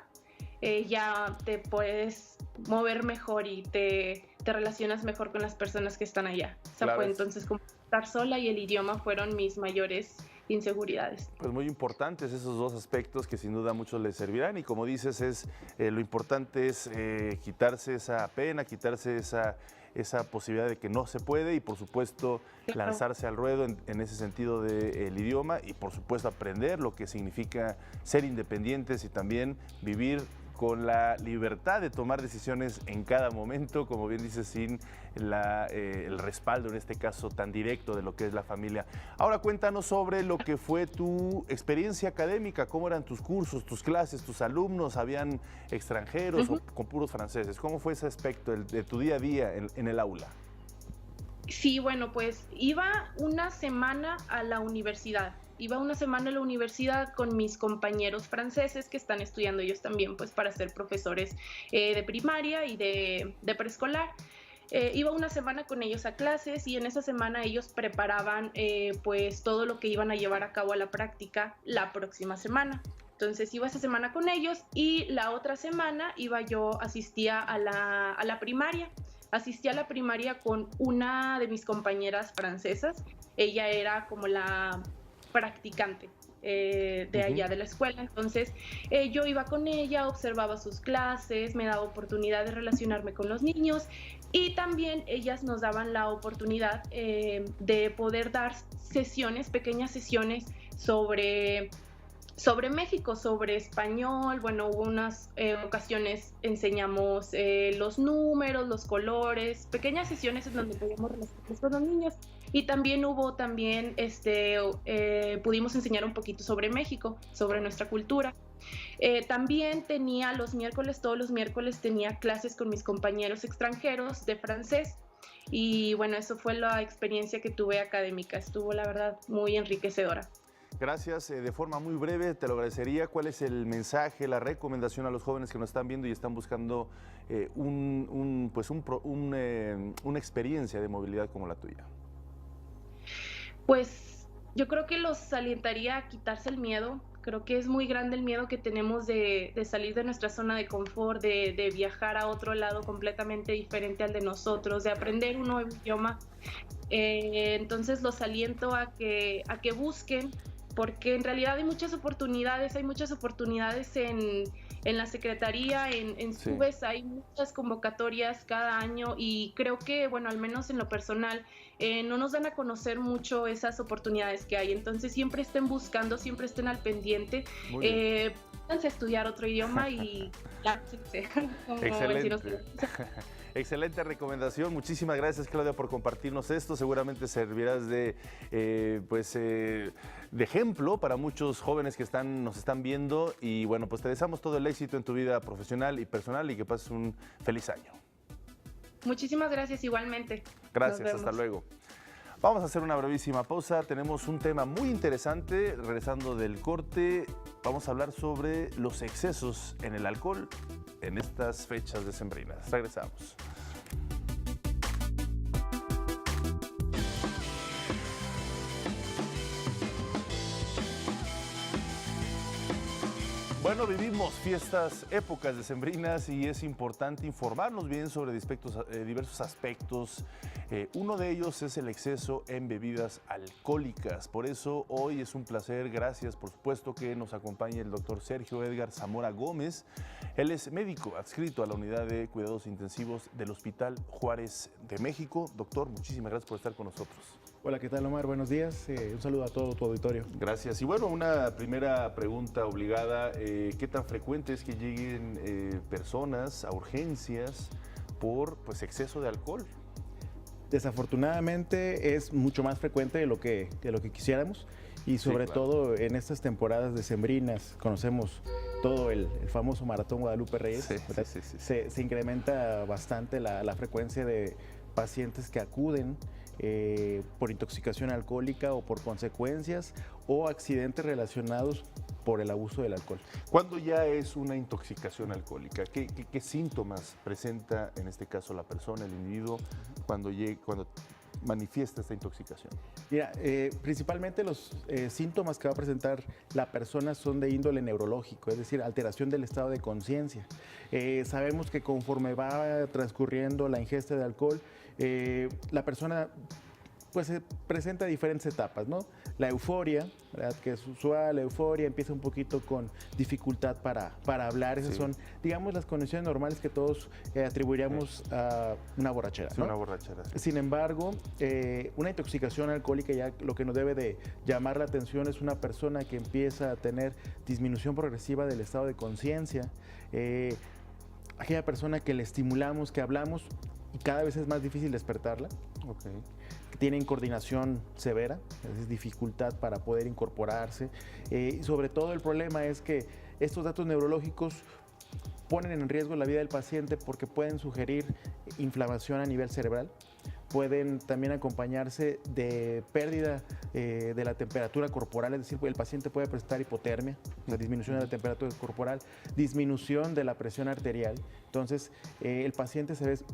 ya te puedes mover mejor y te relacionas mejor con las personas que están allá. Claro. Fue entonces como estar sola y el idioma fueron mis mayores inseguridades. Pues muy importantes esos dos aspectos que sin duda a muchos les servirán, y como dices, lo importante es quitarse esa pena, quitarse esa posibilidad de que no se puede y por supuesto lanzarse al ruedo en ese sentido del idioma y por supuesto aprender lo que significa ser independientes y también vivir con la libertad de tomar decisiones en cada momento, como bien dices, sin el respaldo, en este caso, tan directo de lo que es la familia. Ahora cuéntanos sobre lo que fue tu experiencia académica, cómo eran tus cursos, tus clases, tus alumnos, ¿habían extranjeros o con puros franceses? ¿Cómo fue ese aspecto de tu día a día en el aula? Sí, bueno, pues iba una semana a la universidad. Iba una semana a la universidad con mis compañeros franceses que están estudiando ellos también, pues para ser profesores de primaria y de preescolar. Iba una semana con ellos a clases y en esa semana ellos preparaban pues todo lo que iban a llevar a cabo a la práctica la próxima semana. Entonces iba esa semana con ellos y la otra semana asistía a la primaria. Asistí a la primaria con una de mis compañeras francesas. Ella era como la practicante de allá de la escuela. Entonces yo iba con ella, observaba sus clases, me daba oportunidad de relacionarme con los niños y también ellas nos daban la oportunidad de poder dar pequeñas sesiones sobre México, sobre español. Bueno, hubo unas ocasiones enseñamos los números, los colores, pequeñas sesiones en donde podíamos relacionarnos con los niños. Y también pudimos enseñar un poquito sobre México, sobre nuestra cultura. También tenía todos los miércoles tenía clases con mis compañeros extranjeros de francés. Y bueno, eso fue la experiencia que tuve académica. Estuvo, la verdad, muy enriquecedora. Gracias. De forma muy breve, te lo agradecería. ¿Cuál es el mensaje, la recomendación a los jóvenes que nos están viendo y están buscando una experiencia de movilidad como la tuya? Pues yo creo que los alentaría a quitarse el miedo. Creo que es muy grande el miedo que tenemos de salir de nuestra zona de confort, de viajar a otro lado completamente diferente al de nosotros, de aprender un nuevo idioma. Entonces los aliento a que busquen, porque en realidad hay muchas oportunidades en la Secretaría, en SUBES, hay muchas convocatorias cada año y creo que, bueno, al menos en lo personal, no nos dan a conocer mucho esas oportunidades que hay. Entonces siempre estén buscando, siempre estén al pendiente. Pónganse a estudiar otro idioma y láncense. Excelente. Excelente recomendación. Muchísimas gracias, Claudia, por compartirnos esto. Seguramente servirás de ejemplo para muchos jóvenes que nos están viendo. Y bueno, pues te deseamos todo el éxito en tu vida profesional y personal y que pases un feliz año. Muchísimas gracias, igualmente. Gracias, hasta luego. Vamos a hacer una brevísima pausa. Tenemos un tema muy interesante. Regresando del corte, vamos a hablar sobre los excesos en el alcohol en estas fechas decembrinas. Regresamos. Bueno, vivimos fiestas, épocas decembrinas y es importante informarnos bien sobre diversos aspectos. Uno de ellos es el exceso en bebidas alcohólicas. Por eso hoy es un placer, gracias por supuesto, que nos acompañe el doctor Sergio Edgar Zamora Gómez. Él es médico adscrito a la unidad de cuidados intensivos del Hospital Juárez de México. Doctor, muchísimas gracias por estar con nosotros. Hola, ¿qué tal, Omar? Buenos días. Un saludo a todo tu auditorio. Gracias. Y bueno, una primera pregunta obligada. ¿Qué tan frecuente es que lleguen personas a urgencias por exceso de alcohol? Desafortunadamente es mucho más frecuente de lo que quisiéramos y sobre todo en estas temporadas decembrinas conocemos todo el famoso Maratón Guadalupe Reyes. Se incrementa bastante la frecuencia de pacientes que acuden por intoxicación alcohólica o por consecuencias o accidentes relacionados por el abuso del alcohol. ¿Cuándo ya es una intoxicación alcohólica? ¿Qué síntomas presenta en este caso la persona, el individuo, cuando manifiesta esta intoxicación? Mira, principalmente los síntomas que va a presentar la persona son de índole neurológico, es decir, alteración del estado de conciencia. Sabemos que conforme va transcurriendo la ingesta de alcohol, la persona se presenta diferentes etapas, ¿no? La euforia, ¿verdad? Que es usual, la euforia empieza un poquito con dificultad para hablar. Esas son, digamos, las condiciones normales que todos atribuiríamos a una borrachera, ¿no? Una borrachera. Sin embargo, una intoxicación alcohólica, ya lo que nos debe de llamar la atención es una persona que empieza a tener disminución progresiva del estado de conciencia, aquella persona que le estimulamos, que hablamos y cada vez es más difícil despertarla. Tienen coordinación severa, es dificultad para poder incorporarse. Y sobre todo el problema es que estos datos neurológicos ponen en riesgo la vida del paciente porque pueden sugerir inflamación a nivel cerebral, pueden también acompañarse de pérdida de la temperatura corporal, es decir, el paciente puede presentar hipotermia, la disminución de la temperatura corporal, disminución de la presión arterial. Entonces, el paciente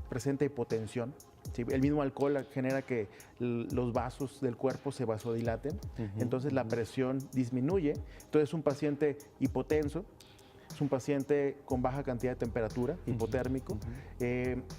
presenta hipotensión. ¿Sí? El mismo alcohol genera que los vasos del cuerpo se vasodilaten, entonces la presión disminuye. Entonces, un paciente hipotenso es un paciente con baja cantidad de temperatura, hipotérmico.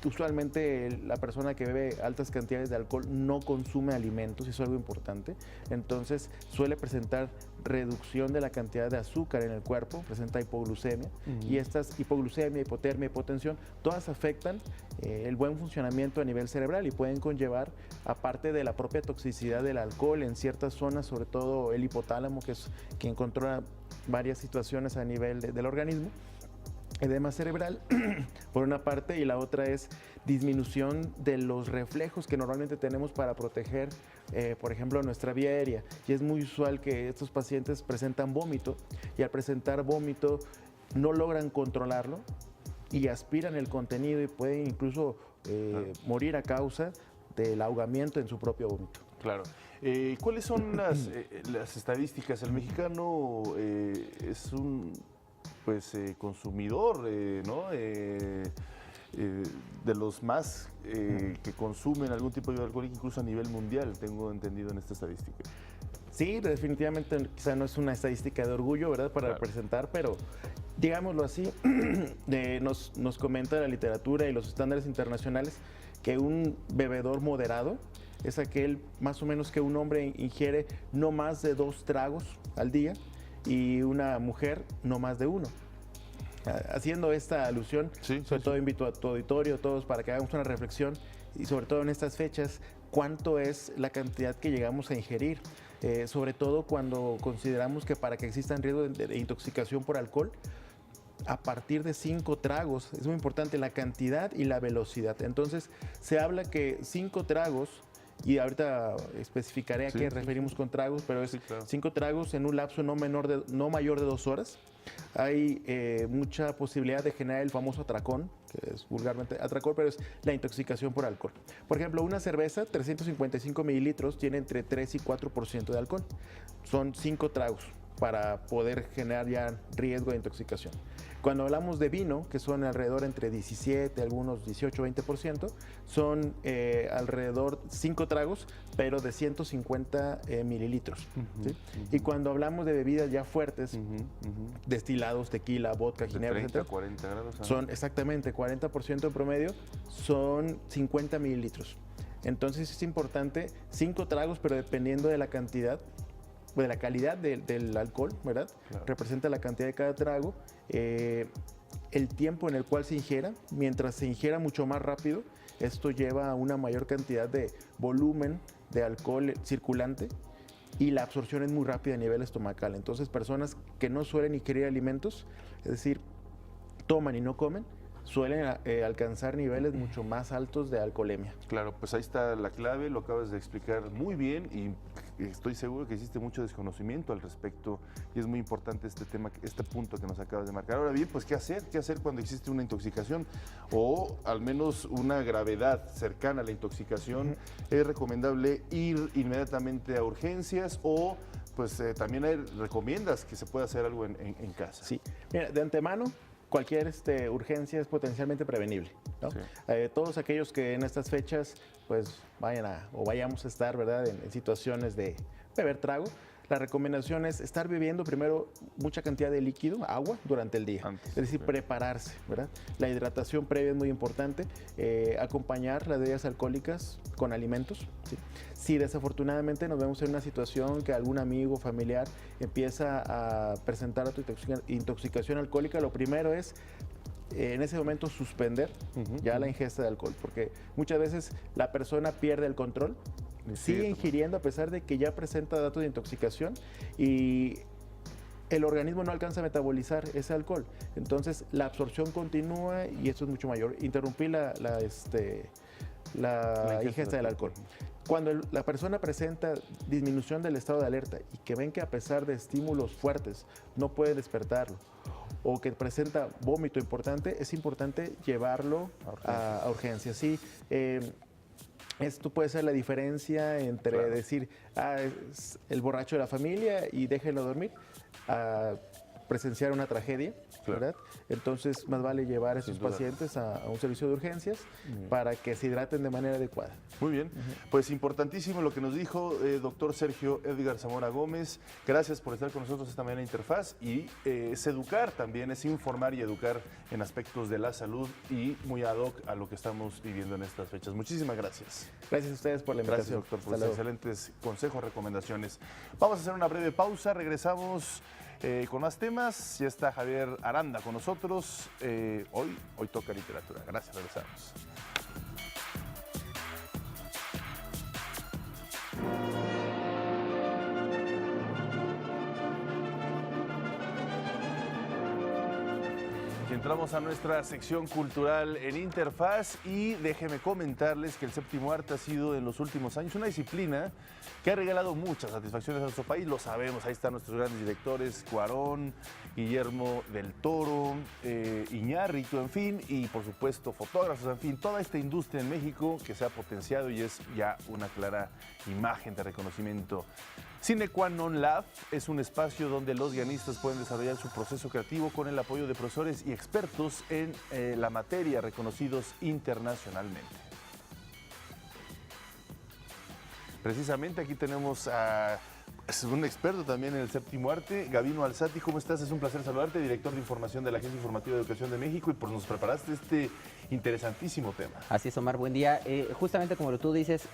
Usualmente la persona que bebe altas cantidades de alcohol no consume alimentos, y eso es algo importante. Entonces suele presentar reducción de la cantidad de azúcar en el cuerpo, presenta hipoglucemia. Y estas hipoglucemia, hipotermia, hipotensión, todas afectan el buen funcionamiento a nivel cerebral y pueden conllevar, aparte de la propia toxicidad del alcohol en ciertas zonas, sobre todo el hipotálamo, que es quien controla varias situaciones a nivel del organismo, edema cerebral por una parte, y la otra es disminución de los reflejos que normalmente tenemos para proteger, por ejemplo, nuestra vía aérea. Y es muy usual que estos pacientes presentan vómito, y al presentar vómito no logran controlarlo y aspiran el contenido y pueden incluso morir a causa del ahogamiento en su propio vómito. Claro. ¿Cuáles son las estadísticas? El mexicano es un consumidor, ¿no? De los más que consumen algún tipo de alcohol, incluso a nivel mundial, tengo entendido en esta estadística. Sí, definitivamente quizá no es una estadística de orgullo, ¿verdad?, para representar, pero digámoslo así, nos comenta la literatura y los estándares internacionales que un bebedor moderado es aquel más o menos que un hombre ingiere no más de 2 tragos al día y una mujer no más de 1. Haciendo esta alusión, sobre todo invito a tu auditorio, todos, para que hagamos una reflexión y sobre todo en estas fechas, cuánto es la cantidad que llegamos a ingerir, sobre todo cuando consideramos que para que existan riesgos de intoxicación por alcohol, a partir de 5 tragos, es muy importante la cantidad y la velocidad. Entonces, se habla que 5 tragos, y ahorita especificaré a qué referimos con tragos, pero es 5 tragos en un lapso no mayor de 2 horas. Hay mucha posibilidad de generar el famoso atracón, que es vulgarmente atracón, pero es la intoxicación por alcohol. Por ejemplo, una cerveza, 355 mililitros, tiene entre 3 y 4% de alcohol. Son 5 tragos para poder generar ya riesgo de intoxicación. Cuando hablamos de vino, que son alrededor entre 17, algunos 18, 20%, son alrededor 5 tragos, pero de 150 mililitros. ¿Sí? Y cuando hablamos de bebidas ya fuertes, destilados, tequila, vodka, ginebra, 30, 40 grados. Son exactamente 40% en promedio, son 50 mililitros. Entonces es importante 5 tragos, pero dependiendo de la cantidad, de la calidad del alcohol, ¿verdad? Claro. Representa la cantidad de cada trago, el tiempo en el cual se ingiera. Mientras se ingiera mucho más rápido, esto lleva a una mayor cantidad de volumen de alcohol circulante y la absorción es muy rápida a nivel estomacal. Entonces, personas que no suelen ingerir alimentos, es decir, toman y no comen, suelen alcanzar niveles mucho más altos de alcoholemia. Claro, pues ahí está la clave, lo acabas de explicar muy bien y estoy seguro que existe mucho desconocimiento al respecto y es muy importante este tema, este punto que nos acabas de marcar. Ahora bien, pues ¿qué hacer? ¿Qué hacer cuando existe una intoxicación o al menos una gravedad cercana a la intoxicación? ¿Es recomendable ir inmediatamente a urgencias o pues también recomiendas que se pueda hacer algo en casa? Sí, mira, de antemano, cualquier urgencia es potencialmente prevenible, ¿no? Sí. Todos aquellos que en estas fechas pues vayamos a estar, ¿verdad?, en situaciones de beber trago, la recomendación es estar bebiendo primero mucha cantidad de líquido, agua, durante el día. Es decir, prepararse, ¿verdad? La hidratación previa es muy importante, acompañar las bebidas alcohólicas con alimentos, ¿sí? Si desafortunadamente nos vemos en una situación que algún amigo, familiar empieza a presentar intoxicación alcohólica, lo primero es en ese momento suspender ya la ingesta de alcohol, porque muchas veces la persona pierde el control, sigue ingiriendo a pesar de que ya presenta datos de intoxicación y el organismo no alcanza a metabolizar ese alcohol. Entonces la absorción continúa y esto es mucho mayor. Interrumpir la ingesta del alcohol. Cuando la persona presenta disminución del estado de alerta y que ven que a pesar de estímulos fuertes no puede despertarlo o que presenta vómito importante, es importante llevarlo a urgencias. Sí, Esto puede ser la diferencia entre decir, es el borracho de la familia y déjenlo dormir, a presenciar una tragedia, ¿verdad? Entonces, más vale llevar a esos pacientes a un servicio de urgencias para que se hidraten de manera adecuada. Muy bien, pues importantísimo lo que nos dijo doctor Sergio Edgar Zamora Gómez. Gracias por estar con nosotros esta mañana en Interfaz. Y es educar también, es informar y educar en aspectos de la salud y muy ad hoc a lo que estamos viviendo en estas fechas. Muchísimas gracias. Gracias a ustedes por la invitación. Gracias, doctor, por los excelentes consejos, recomendaciones. Vamos a hacer una breve pausa, regresamos con más temas. Ya está Javier Aranda con nosotros. Hoy toca literatura. Gracias, regresamos. Entramos a nuestra sección cultural en Interfaz y déjenme comentarles que el séptimo arte ha sido en los últimos años una disciplina que ha regalado muchas satisfacciones a nuestro país. Lo sabemos, ahí están nuestros grandes directores, Cuarón, Guillermo del Toro, Iñárritu, en fin, y por supuesto fotógrafos, en fin, toda esta industria en México que se ha potenciado y es ya una clara imagen de reconocimiento. Cine Qua Non Lab es un espacio donde los guionistas pueden desarrollar su proceso creativo con el apoyo de profesores y expertos en la materia reconocidos internacionalmente. Precisamente aquí tenemos a un experto también en el séptimo arte, Gabino Alzati. ¿Cómo estás? Es un placer saludarte, director de información de la Agencia Informativa de Educación de México, y pues nos preparaste este interesantísimo tema. Así es, Omar, buen día. Justamente como tú dices,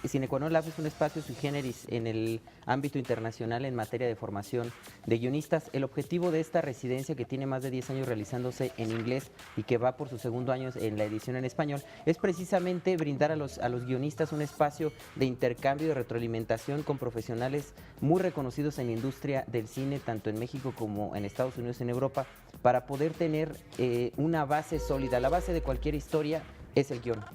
Cine Qua Non Lab es un espacio sui generis en el ámbito internacional en materia de formación de guionistas. El objetivo de esta residencia, que tiene más de 10 años realizándose en inglés y que va por su segundo año en la edición en español, es precisamente brindar a los guionistas un espacio de intercambio y de retroalimentación con profesionales muy reconocidos en la industria del cine, tanto en México como en Estados Unidos y en Europa, para poder tener una base sólida. La base de cualquier historia es el guión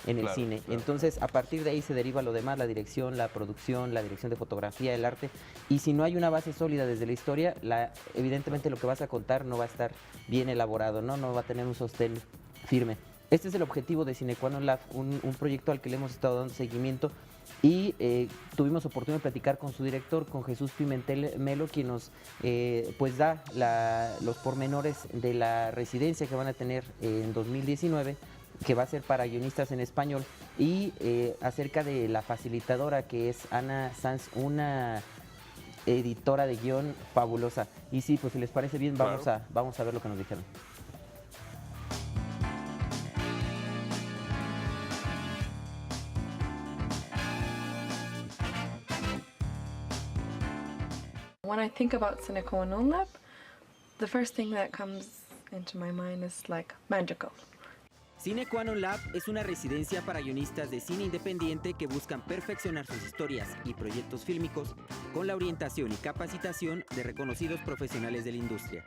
en el cine. Entonces, a partir de ahí se deriva lo demás, la dirección, la producción, la dirección de fotografía, el arte. Y si no hay una base sólida desde la historia, evidentemente lo que vas a contar no va a estar bien elaborado, no va a tener un sostén firme. Este es el objetivo de Cine Qua Non Lab, un proyecto al que le hemos estado dando seguimiento, y tuvimos oportunidad de platicar con su director, con Jesús Pimentel Melo, quien nos pues da los pormenores de la residencia que van a tener en 2019, que va a ser para guionistas en español, y acerca de la facilitadora, que es Ana Sanz, una editora de guión fabulosa. Y sí, pues si les parece bien, vamos a ver lo que nos dijeron. When I think about Cine Qua Non Lab, the first thing that comes into my mind is like magical. Cine Qua Non Lab es una residencia para guionistas de cine independiente que buscan perfeccionar sus historias y proyectos fílmicos con la orientación y capacitación de reconocidos profesionales de la industria.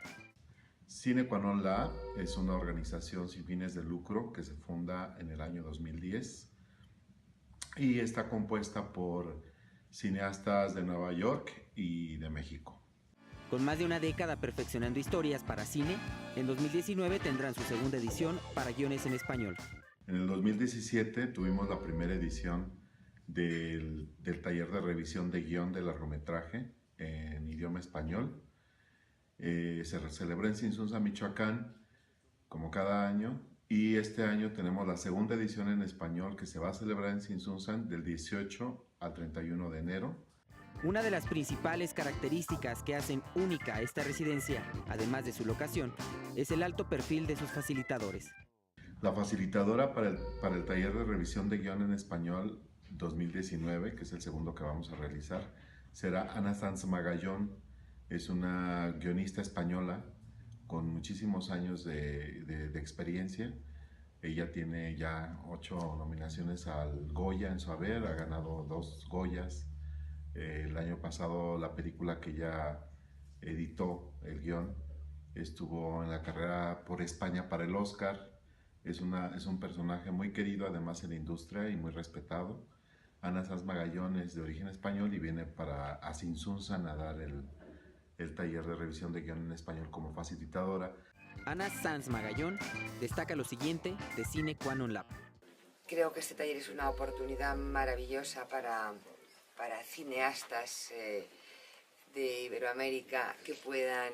Cine Qua Non Lab es una organización sin fines de lucro que se funda en el año 2010 y está compuesta por cineastas de Nueva York y de México. Con más de una década perfeccionando historias para cine, en 2019 tendrán su segunda edición para guiones en español. En el 2017 tuvimos la primera edición del taller de revisión de guión de largometraje en idioma español. Se celebró en Sinsunza, Michoacán, como cada año, y este año tenemos la segunda edición en español que se va a celebrar en Sinsunza del 18 al 31 de enero. Una de las principales características que hacen única a esta residencia, además de su locación, es el alto perfil de sus facilitadores. La facilitadora para el taller de revisión de guión en español 2019, que es el segundo que vamos a realizar, será Ana Sanz Magallón. Es una guionista española con muchísimos años de experiencia. Ella tiene ya 8 nominaciones al Goya en su haber, ha ganado 2 Goyas. El año pasado la película que ella editó, el guión, estuvo en la carrera por España para el Oscar. Es un personaje muy querido además en la industria y muy respetado. Ana Sanz Magallón es de origen español y viene a Sinsunzan a dar el taller de revisión de guión en español como facilitadora. Ana Sanz Magallón destaca lo siguiente de Cine Qua Non Lab. Creo que este taller es una oportunidad maravillosa para cineastas de Iberoamérica que puedan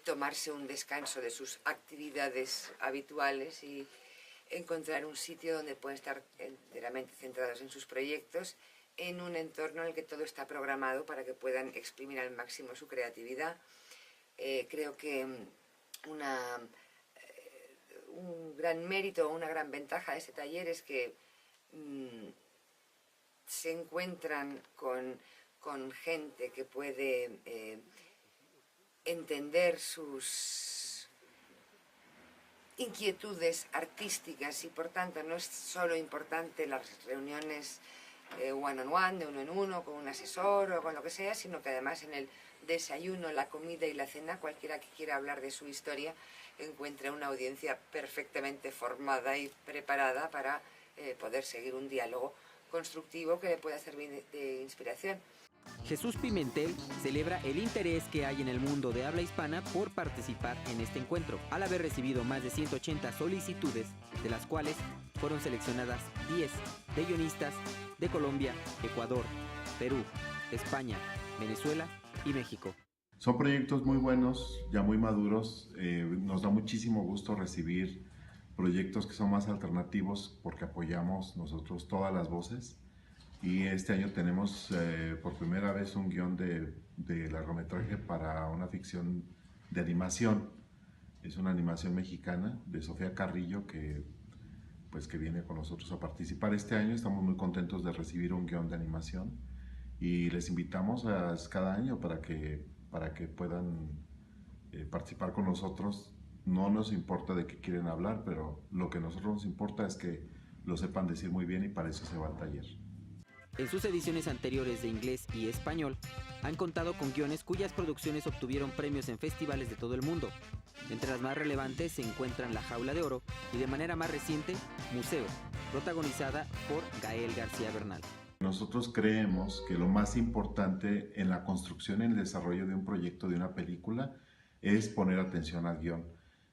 tomarse un descanso de sus actividades habituales y encontrar un sitio donde pueden estar enteramente centrados en sus proyectos, en un entorno en el que todo está programado para que puedan exprimir al máximo su creatividad. Creo que un gran mérito o una gran ventaja de este taller es que se encuentran con gente que puede entender sus inquietudes artísticas y por tanto no es solo importante las reuniones one on one, de uno en uno, con un asesor o con lo que sea, sino que además en el desayuno, la comida y la cena, cualquiera que quiera hablar de su historia encuentra una audiencia perfectamente formada y preparada para poder seguir un diálogo constructivo que le pueda servir de inspiración. Jesús Pimentel celebra el interés que hay en el mundo de habla hispana por participar en este encuentro, al haber recibido más de 180 solicitudes, de las cuales fueron seleccionadas 10 de guionistas de Colombia, Ecuador, Perú, España, Venezuela y México. Son proyectos muy buenos, ya muy maduros. Nos da muchísimo gusto recibir proyectos que son más alternativos porque apoyamos nosotros todas las voces. Y este año tenemos por primera vez un guión de largometraje para una ficción de animación. Es una animación mexicana de Sofía Carrillo que viene con nosotros a participar este año. Estamos muy contentos de recibir un guión de animación y les invitamos cada año para que puedan participar con nosotros. No nos importa de qué quieren hablar, pero lo que a nosotros nos importa es que lo sepan decir muy bien y para eso se va al taller. En sus ediciones anteriores de inglés y español, han contado con guiones cuyas producciones obtuvieron premios en festivales de todo el mundo. Entre las más relevantes se encuentran La Jaula de Oro y de manera más reciente, Museo, protagonizada por Gael García Bernal. Nosotros creemos que lo más importante en la construcción y en el desarrollo de un proyecto, de una película, es poner atención al guión.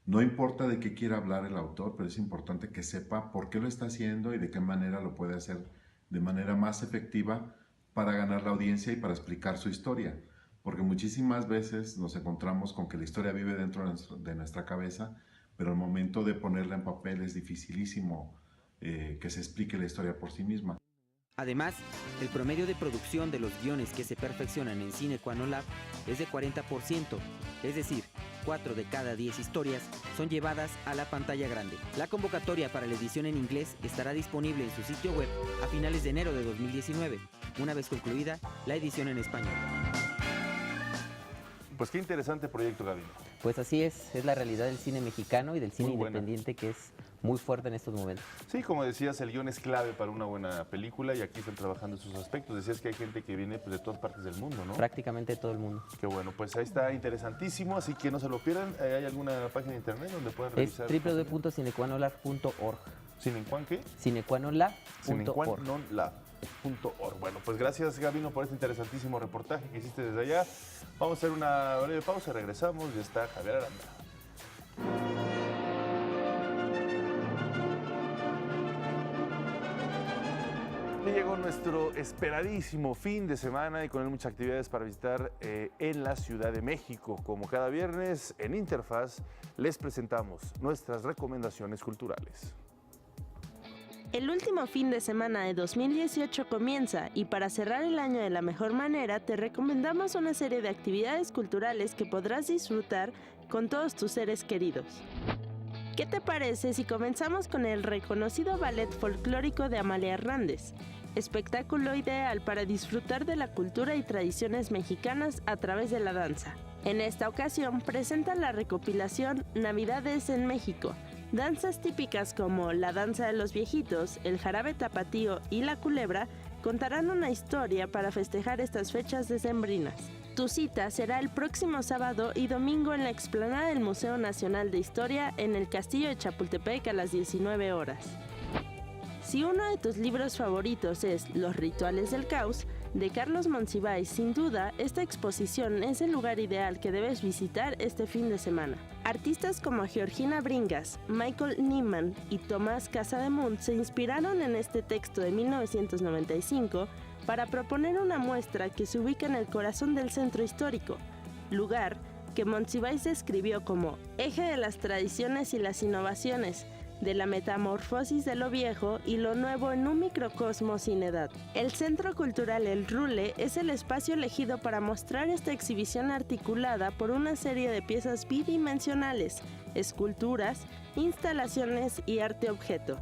No importa de qué quiera hablar el autor, pero es importante que sepa por qué lo está haciendo y de qué manera lo puede hacer de manera más efectiva para ganar la audiencia y para explicar su historia. Porque muchísimas veces nos encontramos con que la historia vive dentro de nuestra cabeza, pero el momento de ponerla en papel es dificilísimo que se explique la historia por sí misma. Además, el promedio de producción de los guiones que se perfeccionan en Cinequanolab es de 40%, es decir, 4 de cada 10 historias son llevadas a la pantalla grande. La convocatoria para la edición en inglés estará disponible en su sitio web a finales de enero de 2019, una vez concluida la edición en español. Pues qué interesante proyecto, Gaby. Pues así es la realidad del cine mexicano y del cine independiente que es muy fuerte en estos momentos. Sí, como decías, el guión es clave para una buena película y aquí están trabajando esos aspectos. Decías que hay gente que viene de todas partes del mundo, ¿no? Prácticamente todo el mundo. Qué bueno, pues ahí está interesantísimo, así que no se lo pierdan. ¿Hay alguna página de internet donde puedan revisar? Es www.cinequanolab.org. ¿Cinequan qué? Cinequanolab.org. Bueno, pues gracias, Gabino, por este interesantísimo reportaje que hiciste desde allá. Vamos a hacer una breve pausa, regresamos y está Javier Aranda. Y llegó nuestro esperadísimo fin de semana y con él muchas actividades para visitar en la Ciudad de México. Como cada viernes en Interfaz les presentamos nuestras recomendaciones culturales. El último fin de semana de 2018 comienza y para cerrar el año de la mejor manera te recomendamos una serie de actividades culturales que podrás disfrutar con todos tus seres queridos. ¿Qué te parece si comenzamos con el reconocido ballet folclórico de Amalia Hernández? Espectáculo ideal para disfrutar de la cultura y tradiciones mexicanas a través de la danza. En esta ocasión presenta la recopilación Navidades en México. Danzas típicas como la danza de los viejitos, el jarabe tapatío y la culebra contarán una historia para festejar estas fechas decembrinas. Tu cita será el próximo sábado y domingo en la explanada del Museo Nacional de Historia en el Castillo de Chapultepec a las 19 horas. Si uno de tus libros favoritos es Los Rituales del Caos, de Carlos Monsiváis. Sin duda, esta exposición es el lugar ideal que debes visitar este fin de semana. Artistas como Georgina Bringas, Michael Nyman y Tomás Casademunt se inspiraron en este texto de 1995 para proponer una muestra que se ubica en el corazón del centro histórico, lugar que Monsiváis describió como eje de las tradiciones y las innovaciones, de la metamorfosis de lo viejo y lo nuevo en un microcosmos sin edad. El Centro Cultural El Rule es el espacio elegido para mostrar esta exhibición articulada por una serie de piezas bidimensionales, esculturas, instalaciones y arte objeto.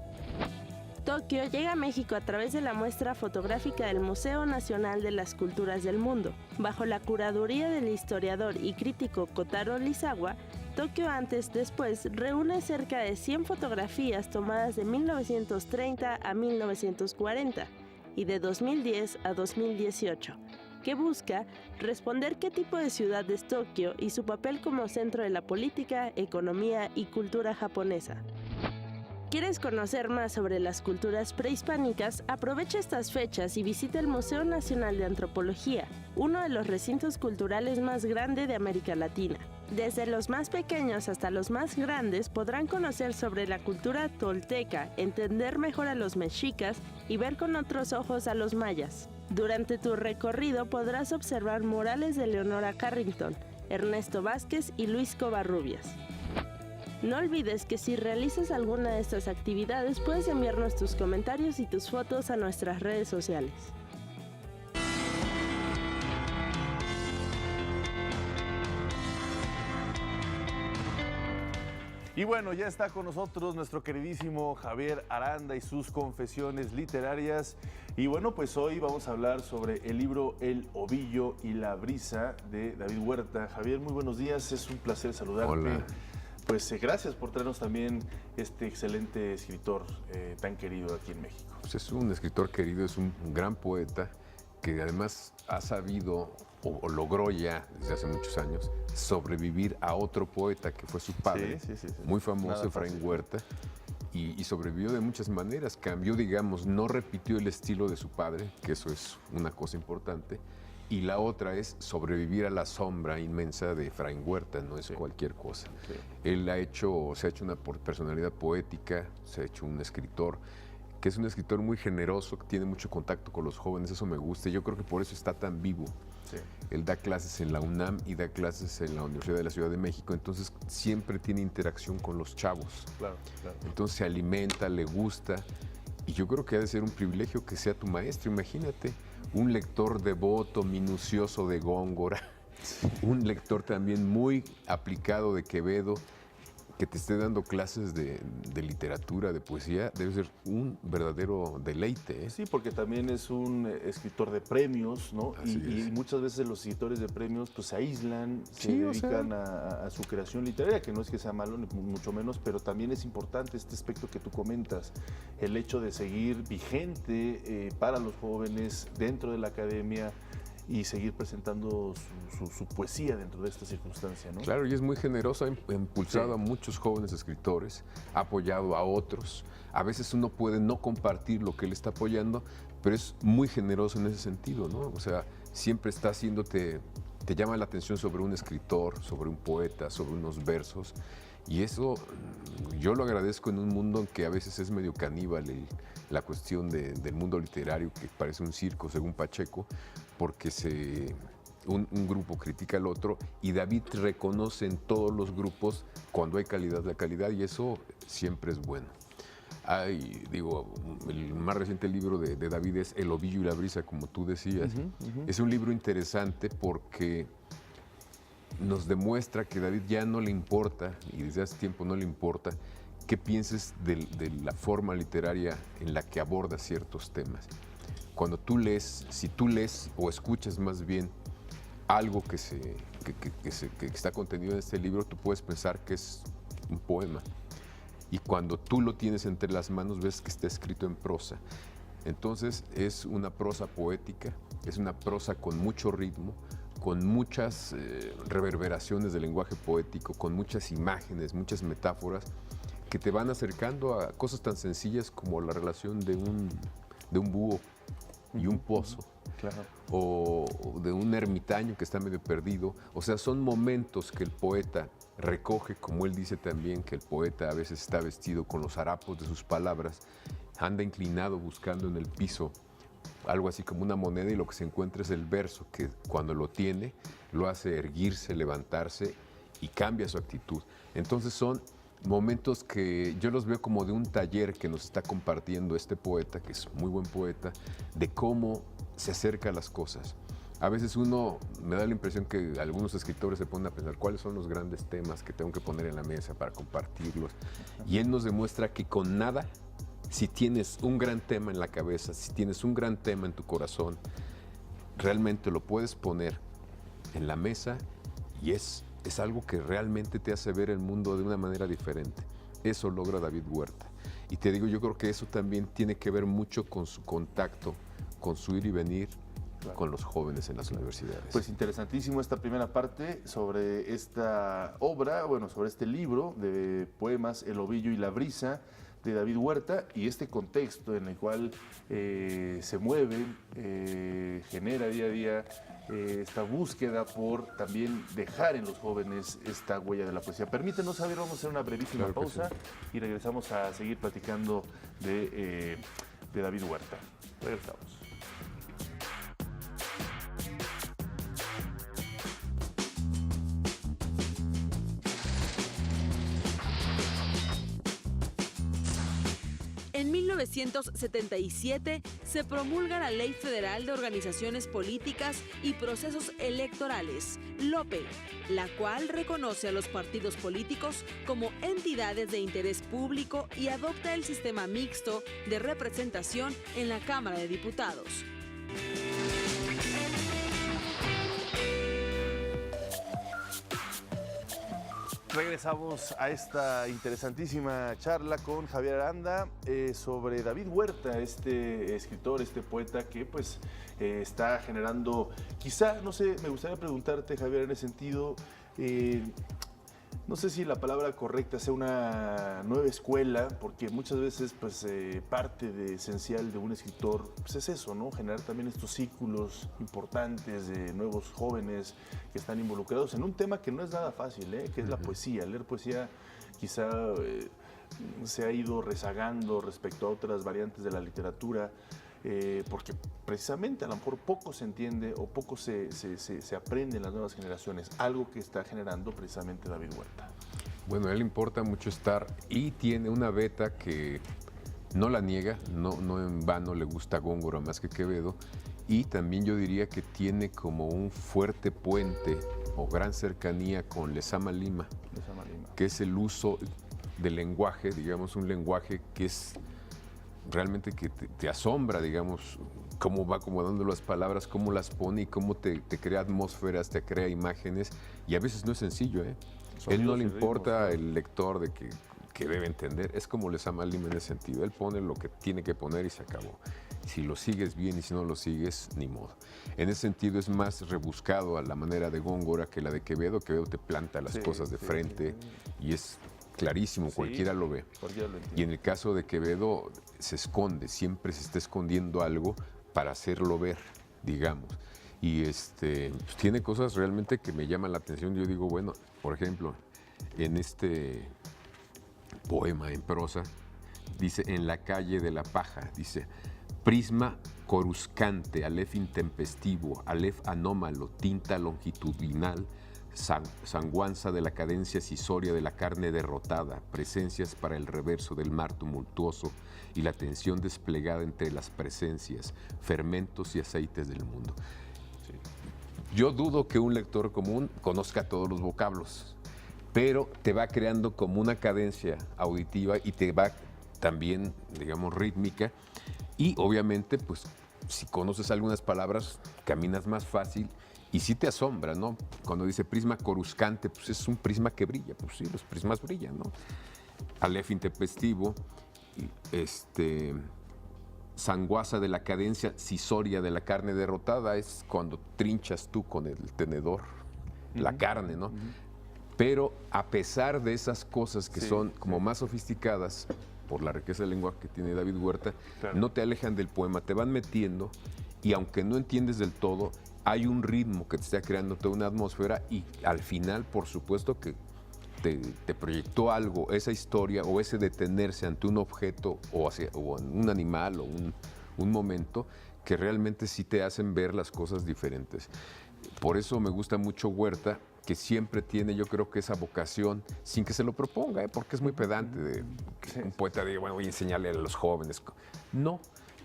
Tokio llega a México a través de la muestra fotográfica del Museo Nacional de las Culturas del Mundo. Bajo la curaduría del historiador y crítico Kotaro Lizawa, Tokio Antes-Después reúne cerca de 100 fotografías tomadas de 1930 a 1940 y de 2010 a 2018, que busca responder qué tipo de ciudad es Tokio y su papel como centro de la política, economía y cultura japonesa. ¿Quieres conocer más sobre las culturas prehispánicas? Aprovecha estas fechas y visita el Museo Nacional de Antropología, uno de los recintos culturales más grandes de América Latina. Desde los más pequeños hasta los más grandes podrán conocer sobre la cultura tolteca, entender mejor a los mexicas y ver con otros ojos a los mayas. Durante tu recorrido podrás observar murales de Leonora Carrington, Ernesto Vázquez y Luis Covarrubias. No olvides que si realizas alguna de estas actividades puedes enviarnos tus comentarios y tus fotos a nuestras redes sociales. Y bueno, ya está con nosotros nuestro queridísimo Javier Aranda y sus confesiones literarias. Y bueno, pues hoy vamos a hablar sobre el libro El Ovillo y la Brisa de David Huerta. Javier, muy buenos días, es un placer saludarte. Hola. Pues gracias por traernos también este excelente escritor tan querido aquí en México. Pues es un escritor querido, es un gran poeta que además ha sabido o logró ya desde hace muchos años sobrevivir a otro poeta que fue su padre, sí. Muy famoso, Efraín Huerta, y sobrevivió de muchas maneras. Cambió, digamos, no repitió el estilo de su padre, que eso es una cosa importante. Y la otra es sobrevivir a la sombra inmensa de Efraín Huerta, no es cualquier cosa. Sí. Él se ha hecho una personalidad poética, se ha hecho un escritor, que es un escritor muy generoso, que tiene mucho contacto con los jóvenes, eso me gusta, y yo creo que por eso está tan vivo. Sí. Él da clases en la UNAM y da clases en la Universidad de la Ciudad de México, entonces siempre tiene interacción con los chavos. Claro. Entonces se alimenta, le gusta, y yo creo que ha de ser un privilegio que sea tu maestro, imagínate. Un lector devoto, minucioso de Góngora, un lector también muy aplicado de Quevedo, que te esté dando clases de literatura, de poesía, debe ser un verdadero deleite, ¿eh? Sí, porque también es un escritor de premios, ¿no? Y muchas veces los escritores de premios pues se aíslan, se dedican a su creación literaria, que no es que sea malo, ni mucho menos, pero también es importante este aspecto que tú comentas, el hecho de seguir vigente para los jóvenes dentro de la academia, y seguir presentando su poesía dentro de esta circunstancia, ¿no? Claro, y es muy generoso, ha impulsado a muchos jóvenes escritores, ha apoyado a otros. A veces uno puede no compartir lo que él está apoyando, pero es muy generoso en ese sentido, ¿no? O sea, siempre está haciéndote, te llama la atención sobre un escritor, sobre un poeta, sobre unos versos, y eso yo lo agradezco en un mundo en que a veces es medio caníbal la cuestión del mundo literario, que parece un circo, según Pacheco, porque un grupo critica al otro y David reconoce en todos los grupos cuando hay calidad la calidad, y eso siempre es bueno. El más reciente libro de David es El Ovillo y la Brisa, como tú decías. Es un libro interesante porque nos demuestra que David ya no le importa, y desde hace tiempo no le importa, qué pienses de la forma literaria en la que aborda ciertos temas. Cuando tú lees, si tú lees o escuchas más bien algo que está contenido en este libro, tú puedes pensar que es un poema. Y cuando tú lo tienes entre las manos, ves que está escrito en prosa. Entonces es una prosa poética, es una prosa con mucho ritmo, con muchas reverberaciones del lenguaje poético, con muchas imágenes, muchas metáforas que te van acercando a cosas tan sencillas como la relación de un búho y un pozo. o de un ermitaño que está medio perdido. O sea, son momentos que el poeta recoge, como él dice también, que el poeta a veces está vestido con los harapos de sus palabras, anda inclinado buscando en el piso algo así como una moneda, y lo que se encuentra es el verso, que cuando lo tiene lo hace erguirse, levantarse y cambia su actitud. Entonces son momentos que yo los veo como de un taller que nos está compartiendo este poeta, que es muy buen poeta, de cómo se acerca a las cosas. A veces uno me da la impresión que algunos escritores se ponen a pensar cuáles son los grandes temas que tengo que poner en la mesa para compartirlos, y él nos demuestra que con nada, si tienes un gran tema en la cabeza, si tienes un gran tema en tu corazón, realmente lo puedes poner en la mesa y es algo que realmente te hace ver el mundo de una manera diferente. Eso logra David Huerta. Y te digo, yo creo que eso también tiene que ver mucho con su contacto, con su ir y venir con los jóvenes en las universidades. Pues interesantísimo esta primera parte sobre esta obra, bueno, sobre este libro de poemas El Ovillo y la Brisa, de David Huerta, y este contexto en el cual se mueve, genera día a día esta búsqueda por también dejar en los jóvenes esta huella de la poesía. Permítenos, Javier, vamos a hacer una brevísima pausa y regresamos a seguir platicando de David Huerta. Regresamos. En 1977 se promulga la Ley Federal de Organizaciones Políticas y Procesos Electorales, LOPE, la cual reconoce a los partidos políticos como entidades de interés público y adopta el sistema mixto de representación en la Cámara de Diputados. Regresamos a esta interesantísima charla con Javier Aranda sobre David Huerta, este escritor, este poeta que pues está generando, quizá, no sé, me gustaría preguntarte, Javier, en ese sentido, no sé si la palabra correcta sea una nueva escuela, porque muchas veces pues parte de esencial de un escritor pues es eso, ¿no? Generar también estos círculos importantes de nuevos jóvenes que están involucrados en un tema que no es nada fácil, que es la poesía. Leer poesía quizá se ha ido rezagando respecto a otras variantes de la literatura, porque precisamente a lo mejor poco se entiende o poco se aprende en las nuevas generaciones, algo que está generando precisamente David Huerta. Bueno, a él le importa mucho estar y tiene una beta que no la niega, no en vano le gusta Góngora más que Quevedo, y también yo diría que tiene como un fuerte puente o gran cercanía con Lezama Lima, que es el uso del lenguaje, digamos un lenguaje que es realmente que te asombra, digamos, cómo va acomodando las palabras, cómo las pone y cómo te crea atmósferas, te crea imágenes, y a veces no es sencillo, Él no le importa el lector de que debe entender, es como Lezama Lima en ese sentido, él pone lo que tiene que poner y se acabó. Si lo sigues bien y si no lo sigues, ni modo. En ese sentido es más rebuscado a la manera de Góngora que la de Quevedo. Quevedo te planta las cosas de frente y es clarísimo, cualquiera lo ve. Y en el caso de Quevedo se esconde, siempre se está escondiendo algo para hacerlo ver, digamos. Y pues tiene cosas realmente que me llaman la atención. Yo digo, bueno, por ejemplo, en este poema en prosa, dice, en la calle de la paja, dice, prisma coruscante, alef intempestivo, alef anómalo, tinta longitudinal, sanguanza de la cadencia cisoria de la carne derrotada, presencias para el reverso del mar tumultuoso y la tensión desplegada entre las presencias, fermentos y aceites del mundo. Yo dudo que un lector común conozca todos los vocablos, pero te va creando como una cadencia auditiva y te va también, digamos, rítmica, y obviamente, pues, si conoces algunas palabras, caminas más fácil. Y sí te asombra, ¿no? Cuando dice prisma coruscante, pues es un prisma que brilla. Pues sí, los prismas brillan, ¿no? Alef intempestivo, sanguaza de la cadencia cisoria de la carne derrotada, es cuando trinchas tú con el tenedor la carne, ¿no? Pero a pesar de esas cosas que son como más sofisticadas, por la riqueza del lenguaje que tiene David Huerta, no te alejan del poema, te van metiendo y aunque no entiendes del todo, hay un ritmo que te está creando toda una atmósfera y al final, por supuesto que te proyectó algo, esa historia o ese detenerse ante un objeto o en un animal o un momento que realmente sí te hacen ver las cosas diferentes. Por eso me gusta mucho Huerta, que siempre tiene, yo creo que esa vocación, sin que se lo proponga, porque es muy pedante, de que un poeta diga, bueno, voy a enseñarle a los jóvenes. No,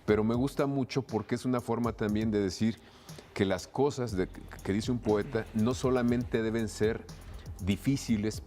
pero me gusta mucho porque es una forma también de decir que las cosas que dice un poeta no solamente deben ser difíciles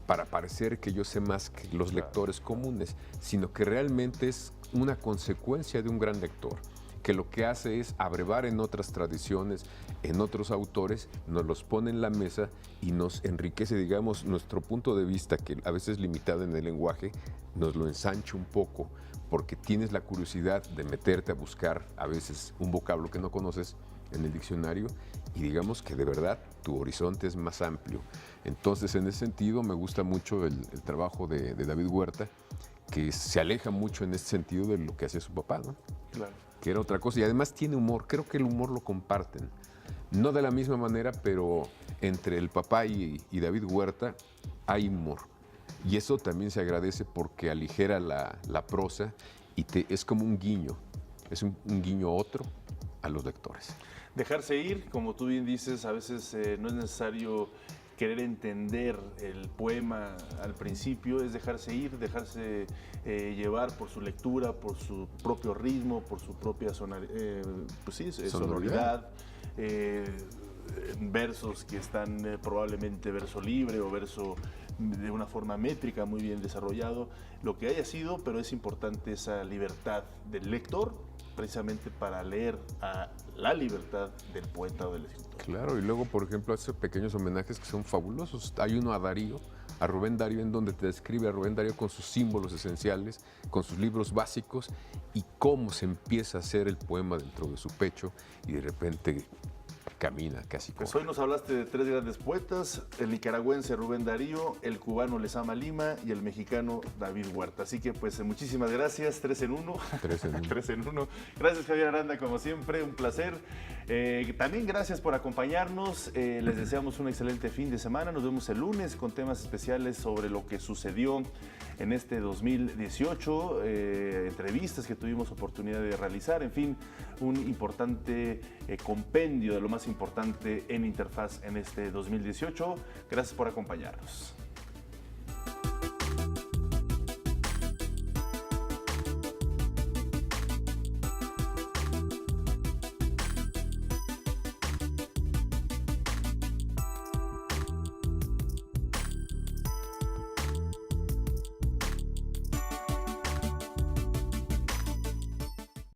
para parecer que yo sé más que los lectores comunes, sino que realmente es una consecuencia de un gran lector, que lo que hace es abrevar en otras tradiciones, en otros autores, nos los pone en la mesa y nos enriquece, digamos, nuestro punto de vista, que a veces es limitado en el lenguaje, nos lo ensancha un poco, porque tienes la curiosidad de meterte a buscar a veces un vocablo que no conoces en el diccionario y digamos que de verdad tu horizonte es más amplio. Entonces, en ese sentido, me gusta mucho el trabajo de David Huerta, que se aleja mucho en ese sentido de lo que hacía su papá, ¿no? Claro. Que era otra cosa. Y además tiene humor. Creo que el humor lo comparten. No de la misma manera, pero entre el papá y David Huerta hay humor. Y eso también se agradece porque aligera la prosa y es como un guiño. Es un guiño otro a los lectores. Dejarse ir, como tú bien dices, a veces no es necesario querer entender el poema al principio, es dejarse ir, dejarse llevar por su lectura, por su propio ritmo, por su propia sonoridad. Versos que están probablemente verso libre o verso de una forma métrica muy bien desarrollado, lo que haya sido, pero es importante esa libertad del lector, precisamente para leer a la libertad del poeta o del escritor. Claro, y luego, por ejemplo, hace pequeños homenajes que son fabulosos. Hay uno a Darío, a Rubén Darío, en donde te describe a Rubén Darío con sus símbolos esenciales, con sus libros básicos y cómo se empieza a hacer el poema dentro de su pecho y de repente camina casi. Pues hoy nos hablaste de tres grandes poetas, el nicaragüense Rubén Darío, el cubano Lezama Lima y el mexicano David Huerta. Así que pues muchísimas gracias, 3 en 1. 3 en 1. Gracias Javier Aranda, como siempre, un placer. También gracias por acompañarnos, les deseamos un excelente fin de semana, nos vemos el lunes con temas especiales sobre lo que sucedió en este 2018, entrevistas que tuvimos oportunidad de realizar, en fin, un importante compendio de lo más importante en Interfaz en este 2018. Gracias por acompañarnos.